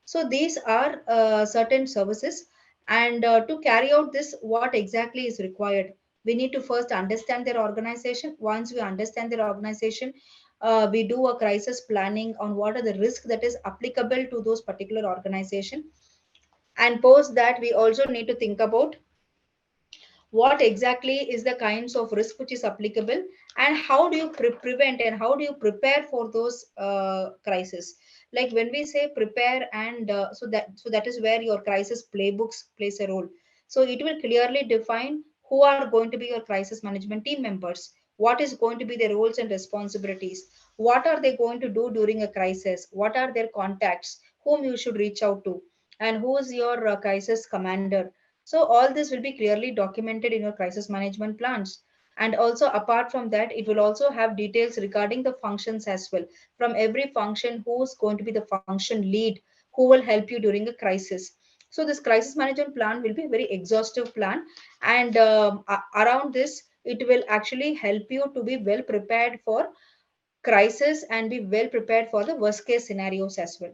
So these are certain services. And to carry out this, what exactly is required? We need to first understand their organization. Once we understand their organization, we do a crisis planning on what are the risks that is applicable to those particular organization. And post that, we also need to think about what exactly is the kinds of risk which is applicable, and how do you prevent and how do you prepare for those crises. Like when we say prepare, and so that is where your crisis playbooks plays a role. So it will clearly define who are going to be your crisis management team members, what is going to be their roles and responsibilities, what are they going to do during a crisis, what are their contacts, whom you should reach out to, and who is your crisis commander. So all this will be clearly documented in your crisis management plans. And also apart from that, it will also have details regarding the functions as well. From every function, who's going to be the function lead, who will help you during a crisis. So this crisis management plan will be a very exhaustive plan. And around this, it will actually help you to be well prepared for crisis and be well prepared for the worst case scenarios as well.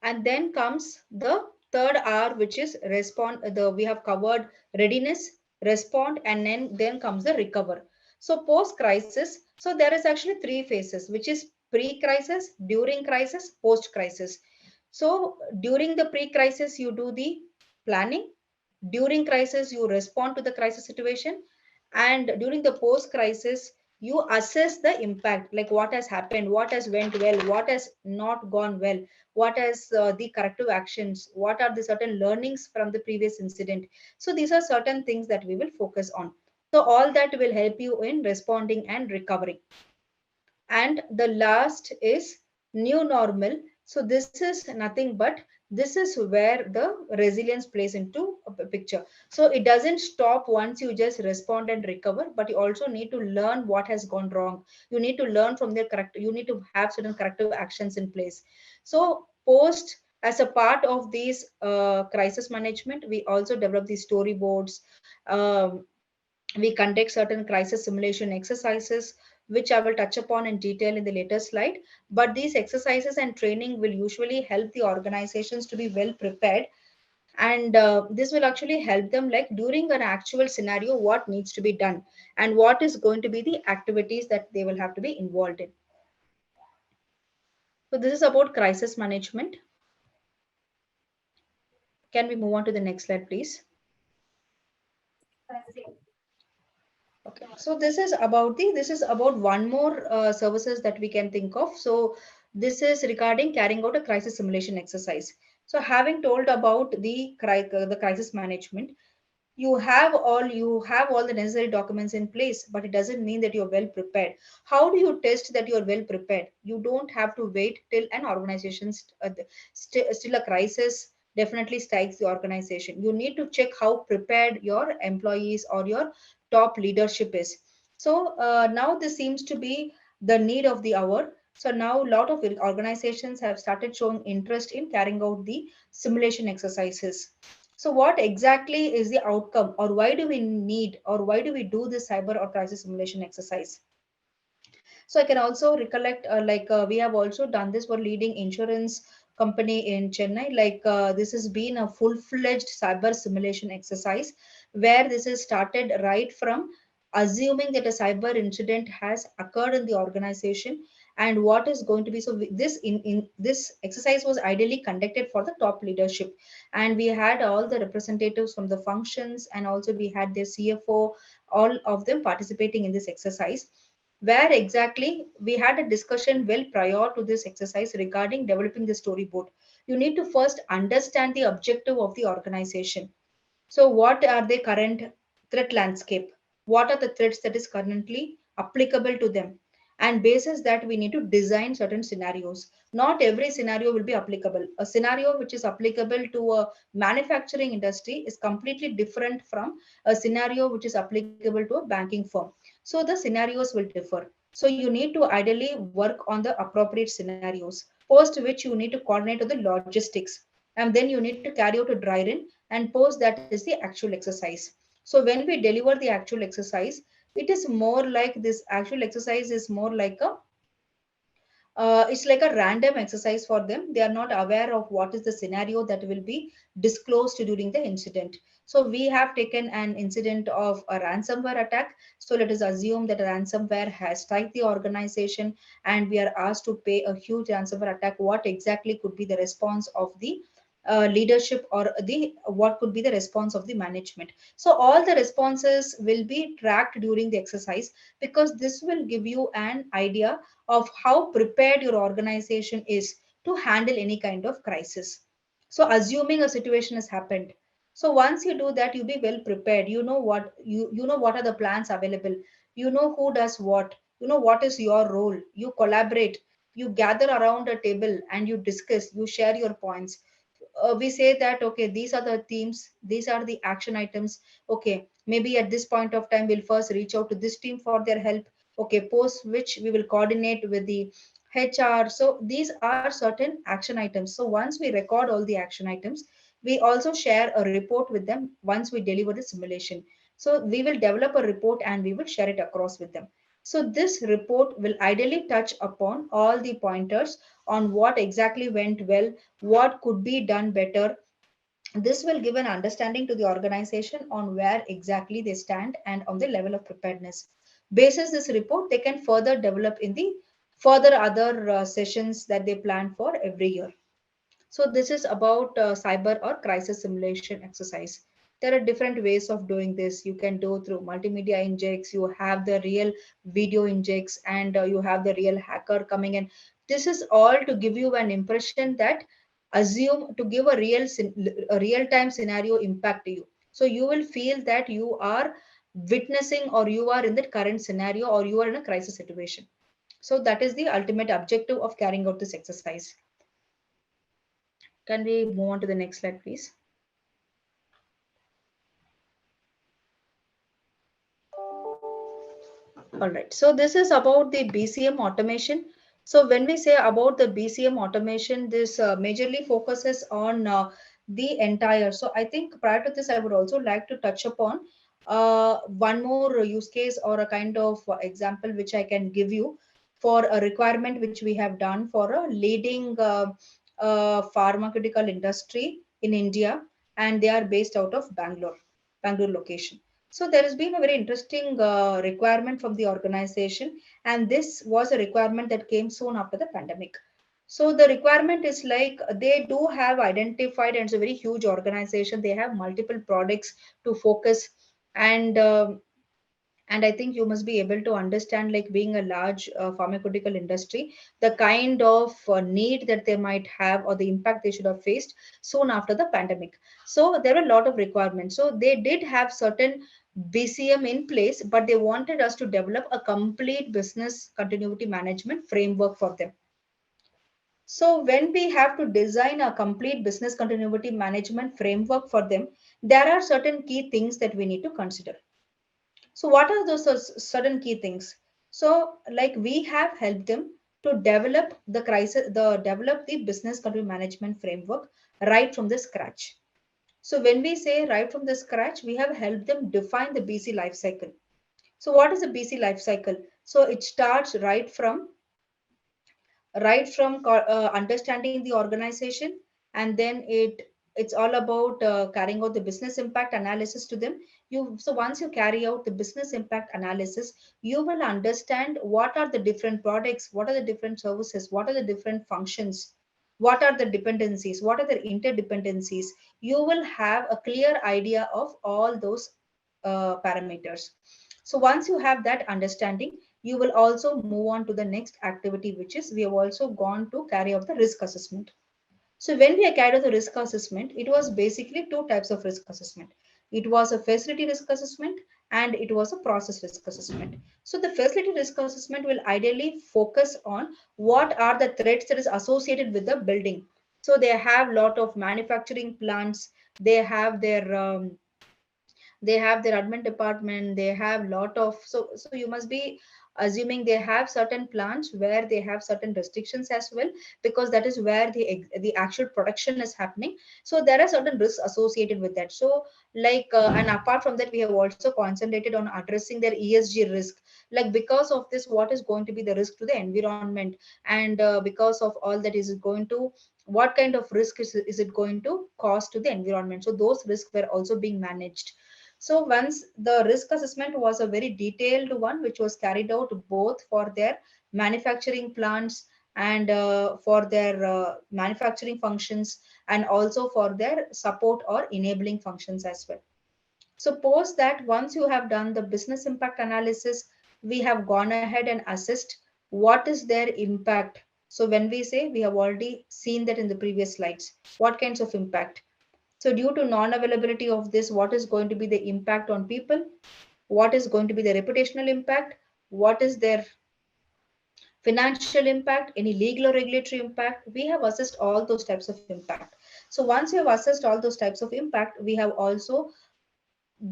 And then comes the third R, which is respond. We have covered readiness, respond, and then comes the recover. So post crisis, so there is actually three phases, which is pre crisis, during crisis, post crisis. So during the pre crisis, you do the planning. During crisis, you respond to the crisis situation, and during the post crisis, you assess the impact, like what has happened, what has went well, what has not gone well, what is the corrective actions, what are the certain learnings from the previous incident. So these are certain things that we will focus on. So all that will help you in responding and recovering. And the last is new normal. So this is nothing but this is where the resilience plays into a picture. So it doesn't stop once you just respond and recover, but you also need to learn what has gone wrong. You need to learn from their correct, you need to have certain corrective actions in place. So post, as a part of these crisis management, we also develop these storyboards. um, we conduct certain crisis simulation exercises, which I will touch upon in detail in the later slide. But these exercises and training will usually help the organizations to be well prepared. And this will actually help them, like during an actual scenario, what needs to be done and what is going to be the activities that they will have to be involved in. So this is about crisis management. Can we move on to the next slide, please? Okay, so this is about one more services that we can think of. So this is regarding carrying out a crisis simulation exercise. So having told about the crisis management, you have all the necessary documents in place, but it doesn't mean that you're well prepared. How do you test that you're well prepared? You don't have to wait till an organization still a crisis definitely strikes the organization. You need to check how prepared your employees or your top leadership is. So now this seems to be the need of the hour. So now a lot of organizations have started showing interest in carrying out the simulation exercises. So what exactly is the outcome, or why do we need, or why do we do this cyber or crisis simulation exercise? So I can also recollect, we have also done this for leading insurance company in Chennai. This has been a full-fledged cyber simulation exercise where this is started right from assuming that a cyber incident has occurred in the organization and what is going to be. So this in this exercise was ideally conducted for the top leadership, and we had all the representatives from the functions, and also we had their CFO, all of them participating in this exercise, where exactly we had a discussion well prior to this exercise regarding developing the storyboard. You need to first understand the objective of the organization. So what are the current threat landscape? What are the threats that is currently applicable to them? And basis that we need to design certain scenarios. Not every scenario will be applicable. A scenario which is applicable to a manufacturing industry is completely different from a scenario which is applicable to a banking firm. So the scenarios will differ. So you need to ideally work on the appropriate scenarios, post which you need to coordinate with the logistics, and then you need to carry out a dry run, and post that is the actual exercise. So when we deliver the actual exercise, it is more like this actual exercise is more like a it's like a random exercise for them. They are not aware of what is the scenario that will be disclosed during the incident. So we have taken an incident of a ransomware attack. So let us assume that a ransomware has strike the organization and we are asked to pay a huge ransomware attack. What exactly could be the response of the leadership, or the what could be the response of the management? So all the responses will be tracked during the exercise, because this will give you an idea of how prepared your organization is to handle any kind of crisis. So assuming a situation has happened, so once you do that, you be well prepared. You know what you know what are the plans available. You know who does what. You know what is your role. You collaborate. You gather around a table and you discuss. You share your points. We say that okay, these are the themes, these are the action items. Okay, maybe at this point of time we'll first reach out to this team for their help. Okay, post which we will coordinate with the HR. So these are certain action items. So once we record all the action items, we also share a report with them once we deliver the simulation. So we will develop a report and we will share it across with them. So this report will ideally touch upon all the pointers on what exactly went well, what could be done better. This will give an understanding to the organization on where exactly they stand and on the level of preparedness. Basis this report, they can further develop in the further other sessions that they plan for every year. So this is about cyber or crisis simulation exercise. There are different ways of doing this. You can do through multimedia injects, you have the real video injects, and you have the real hacker coming in. This is all to give you an impression that assume to give a real time scenario impact to you. So you will feel that you are witnessing, or you are in that current scenario, or you are in a crisis situation. So that is the ultimate objective of carrying out this exercise. Can we move on to the next slide, please? All right. So this is about the BCM automation. So when we say about the BCM automation, this majorly focuses on the entire. So I think prior to this, I would also like to touch upon one more use case or a kind of example which I can give you for a requirement which we have done for a leading pharmaceutical industry in India, and they are based out of Bangalore location. So there has been a very interesting requirement from the organization, and this was a requirement that came soon after the pandemic. So the requirement is like they do have identified, and it's a very huge organization. They have multiple products to focus, and and I think you must be able to understand, like being a large pharmaceutical industry, the kind of need that they might have, or the impact they should have faced soon after the pandemic. So there are a lot of requirements. So they did have certain BCM in place, but they wanted us to develop a complete business continuity management framework for them. So when we have to design a complete business continuity management framework for them, there are certain key things that we need to consider. So what are those certain key things? So like we have helped them to develop the business continuity management framework right from the scratch. So when we say right from the scratch, we have helped them define the BC life cycle. So what is the BC life cycle? So it starts right from understanding the organization, and then it's all about carrying out the business impact analysis to them. So once you carry out the business impact analysis, you will understand what are the different products, what are the different services, what are the different functions, what are the dependencies, what are the interdependencies. You will have a clear idea of all those parameters. So once you have that understanding, you will also move on to the next activity, which is we have also gone to carry out the risk assessment. So when we carried out the risk assessment, it was basically two types of risk assessment. It was a facility risk assessment and it was a process risk assessment. So the facility risk assessment will ideally focus on what are the threats that is associated with the building. So they have lot of manufacturing plants, they have their admin department, they have lot of, so you must be assuming they have certain plants where they have certain restrictions as well, because that is where the actual production is happening. So there are certain risks associated with that. So and apart from that, we have also concentrated on addressing their ESG risk. Like because of this, what is going to be the risk to the environment, and because of all that, is it going to, what kind of risk is it going to cause to the environment. So those risks were also being managed. So once the risk assessment was a very detailed one, which was carried out both for their manufacturing plants and for their manufacturing functions, and also for their support or enabling functions as well. Suppose that once you have done the business impact analysis, we have gone ahead and assessed what is their impact. So when we say, we have already seen that in the previous slides, what kinds of impact. So due to non-availability of this, what is going to be the impact on people? What is going to be the reputational impact? What is their financial impact? Any legal or regulatory impact? We have assessed all those types of impact. So once you have assessed all those types of impact, we have also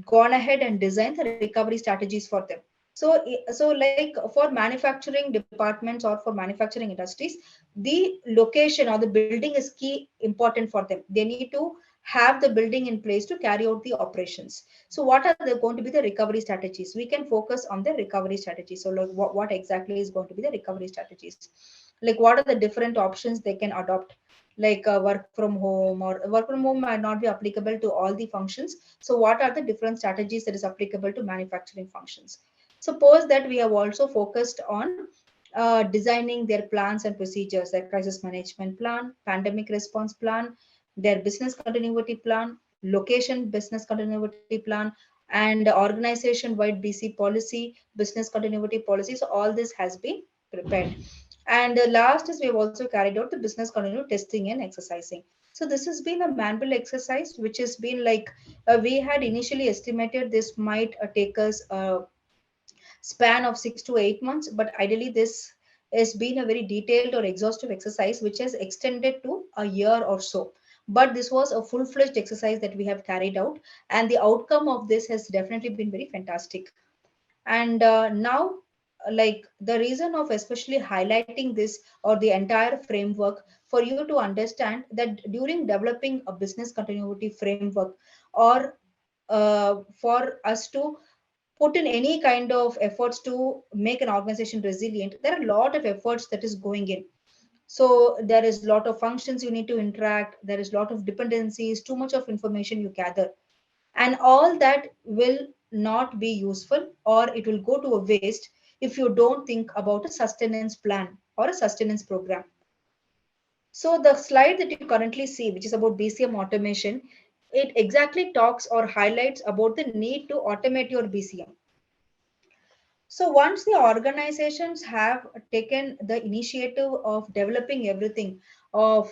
gone ahead and designed the recovery strategies for them. So like for manufacturing departments or for manufacturing industries, the location or the building is key important for them. They need to have the building in place to carry out the operations. So what are they going to be the recovery strategies? We can focus on the recovery strategies. So like what exactly is going to be the recovery strategies? Like what are the different options they can adopt? Like work from home, or work from home might not be applicable to all the functions. So what are the different strategies that is applicable to manufacturing functions? Suppose that we have also focused on designing their plans and procedures, their crisis management plan, pandemic response plan, their business continuity plan, location business continuity plan, and organization wide BC policy, business continuity policy. So all this has been prepared. And the last is we have also carried out the business continuity testing and exercising. So this has been a manual exercise, which has been like we had initially estimated this might take us a span of 6 to 8 months, but ideally this has been a very detailed or exhaustive exercise which has extended to a year or so. But this was a full-fledged exercise that we have carried out, and the outcome of this has definitely been very fantastic. And now, like the reason of especially highlighting this or the entire framework, for you to understand that during developing a business continuity framework, or for us to put in any kind of efforts to make an organization resilient, there are a lot of efforts that is going in. So there is a lot of functions you need to interact, there is a lot of dependencies, too much of information you gather, and all that will not be useful, or it will go to a waste if you don't think about a sustenance plan or a sustenance program. So the slide that you currently see, which is about BCM automation, it exactly talks or highlights about the need to automate your BCM. So once the organizations have taken the initiative of developing everything, of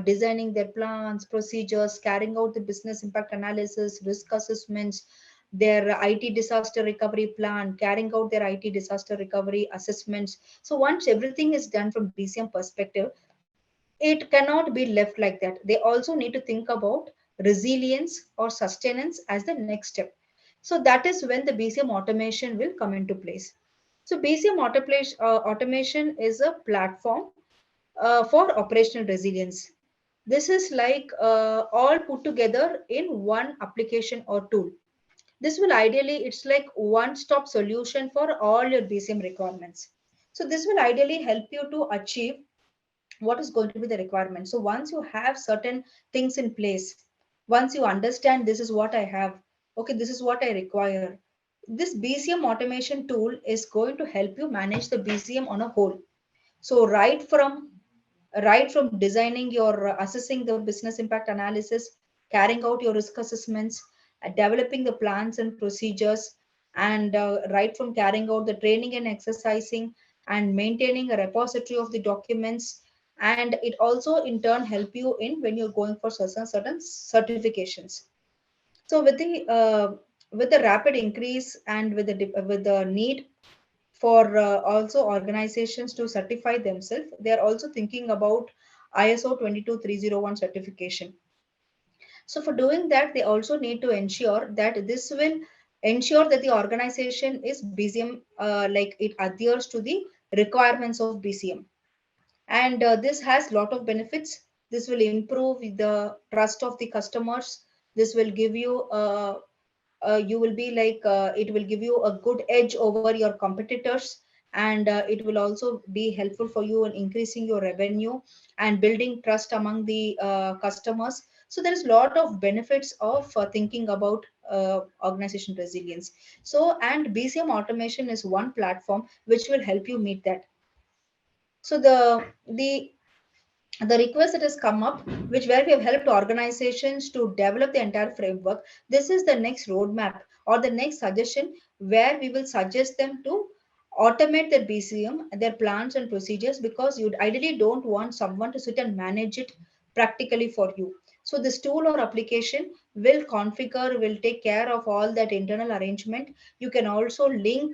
designing their plans, procedures, carrying out the business impact analysis, risk assessments, their IT disaster recovery plan, carrying out their IT disaster recovery assessments. So once everything is done from BCM perspective, it cannot be left like that. They also need to think about resilience or sustenance as the next step. So that is when the BCM automation will come into place. So BCM automation is a platform for operational resilience. This is like all put together in one application or tool. This will ideally, it's like one-stop solution for all your BCM requirements. So this will ideally help you to achieve what is going to be the requirement. So once you have certain things in place, once you understand this is what I have, okay, this is what I require, this BCM automation tool is going to help you manage the BCM on a whole. So right from designing your assessing the business impact analysis, carrying out your risk assessments, developing the plans and procedures, and right from carrying out the training and exercising and maintaining a repository of the documents, and it also in turn help you in when you're going for certain certifications. So with the rapid increase and with the need for also organizations to certify themselves, they are also thinking about ISO 22301 certification. So for doing that, they also need to ensure that this will ensure that the organization is BCM, like it adheres to the requirements of BCM. And this has lot of benefits. This will improve the trust of the customers. This will give you you will be like it will give you a good edge over your competitors, and it will also be helpful for you in increasing your revenue and building trust among the customers. So there is a lot of benefits of thinking about organization resilience. So and BCM automation is one platform which will help you meet that. So the request that has come up, which where we have helped organizations to develop the entire framework, this is the next roadmap or the next suggestion where we will suggest them to automate their BCM, their plans and procedures, because you ideally don't want someone to sit and manage it practically for you. So this tool or application will configure, will take care of all that internal arrangement. You can also you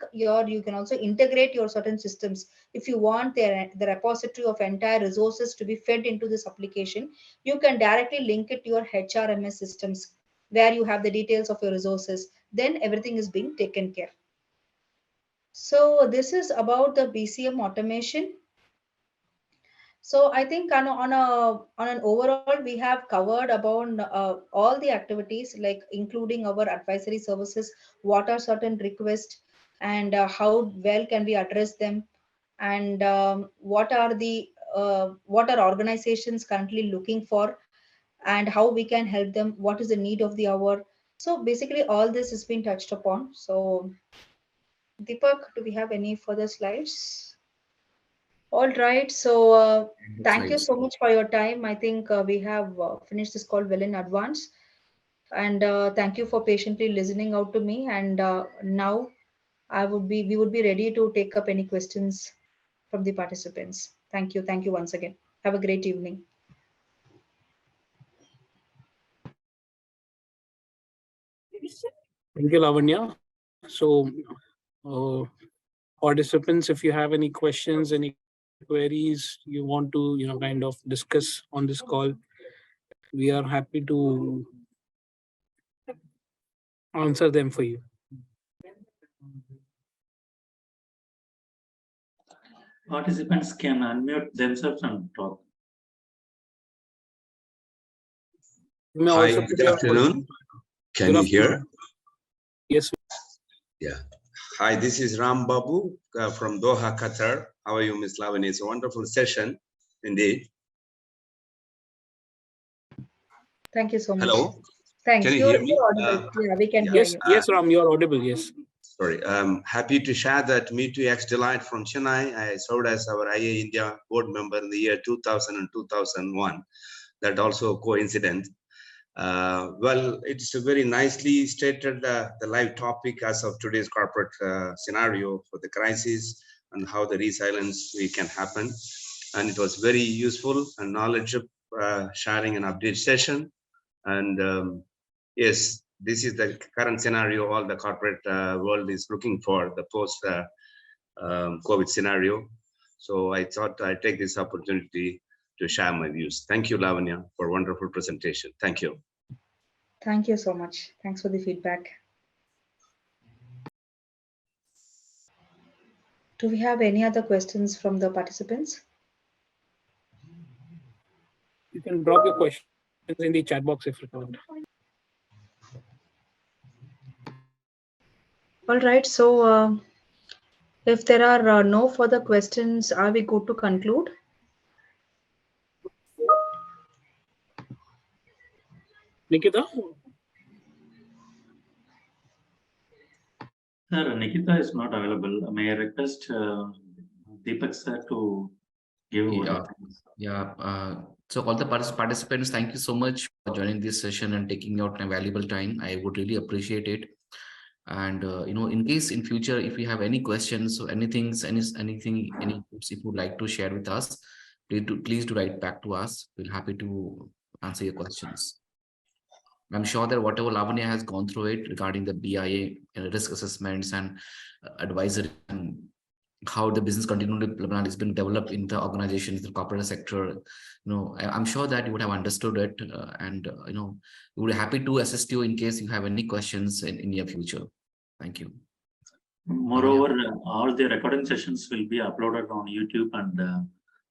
can also integrate your certain systems. If you want the repository of entire resources to be fed into this application, you can directly link it to your HRMS systems where you have the details of your resources. Then everything is being taken care. So this is about the BCM automation. So I think on an overall we have covered about all the activities, like including our advisory services, what are certain requests, and how well can we address them, and what are organizations currently looking for, and how we can help them, what is the need of the hour. So basically all this has been touched upon. So Deepak, do we have any further slides? All right. So thank you Slides. so much for your time. I think we have finished this call well in advance. And thank you for patiently listening out to me. And now we would be ready to take up any questions from the participants. Thank you. Thank you once again. Have a great evening. Thank you, Lavanya. So, uh, participants, if you have any questions, any queries you want to, kind of discuss on this call, we are happy to answer them for you. Participants can unmute themselves and talk. You may Hi, also good afternoon. Can you hear? Yes. Yeah. Hi, this is Ram Babu from Doha, Qatar. How are you, Ms. Lavanya? It's a wonderful session indeed. Thank you so much. Hello. Thanks. Can you hear me? Audible. Yeah, we can hear Yes, you. yes, Ram, you are audible. Yes. Sorry. I'm happy to share that Me2X Delight from Chennai. I served as our IIA India board member in the year 2000 and 2001. That also coincident. Well, it's very nicely stated the live topic as of today's corporate scenario for the crisis and how the resilience we can happen. And it was very useful and knowledgeable sharing and update session. And yes, this is the current scenario all the corporate world is looking for, the post COVID scenario. So I thought I'd take this opportunity to share my views. Thank you, Lavanya, for a wonderful presentation. Thank you. Thank you so much. Thanks for the feedback. Do we have any other questions from the participants? You can drop your questions in the chat box if required. All right. So, if there are no further questions, are we good to conclude? Nikita? Sir, Nikita is not available. May I request Deepak sir to give word Yeah, of thanks? yeah. So all the participants, thank you so much for joining this session and taking out a valuable time. I would really appreciate it. And in case in future, if you have any questions or anything, any tips if you would like to share with us, please do write back to us. We're happy to answer your questions. I'm sure that whatever Lavanya has gone through it regarding the BIA risk assessments and advisory and how the business continuity plan has been developed in the organizations, the corporate sector. I'm sure that you would have understood it, and we would be happy to assist you in case you have any questions in near future. Thank you. Moreover, all the recording sessions will be uploaded on YouTube, and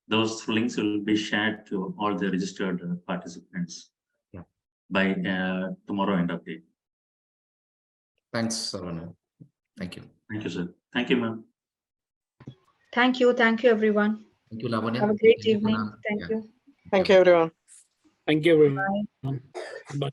those links will be shared to all the registered participants by tomorrow end of day. Thanks, Sarvana. Thank you. Thank you, sir. Thank you, ma'am. Thank you. Thank you, everyone. Thank you, Lavanya. Have a great Thank you, evening. Krunal. Thank Yeah. you. Thank you, everyone. Thank you, everyone. Bye.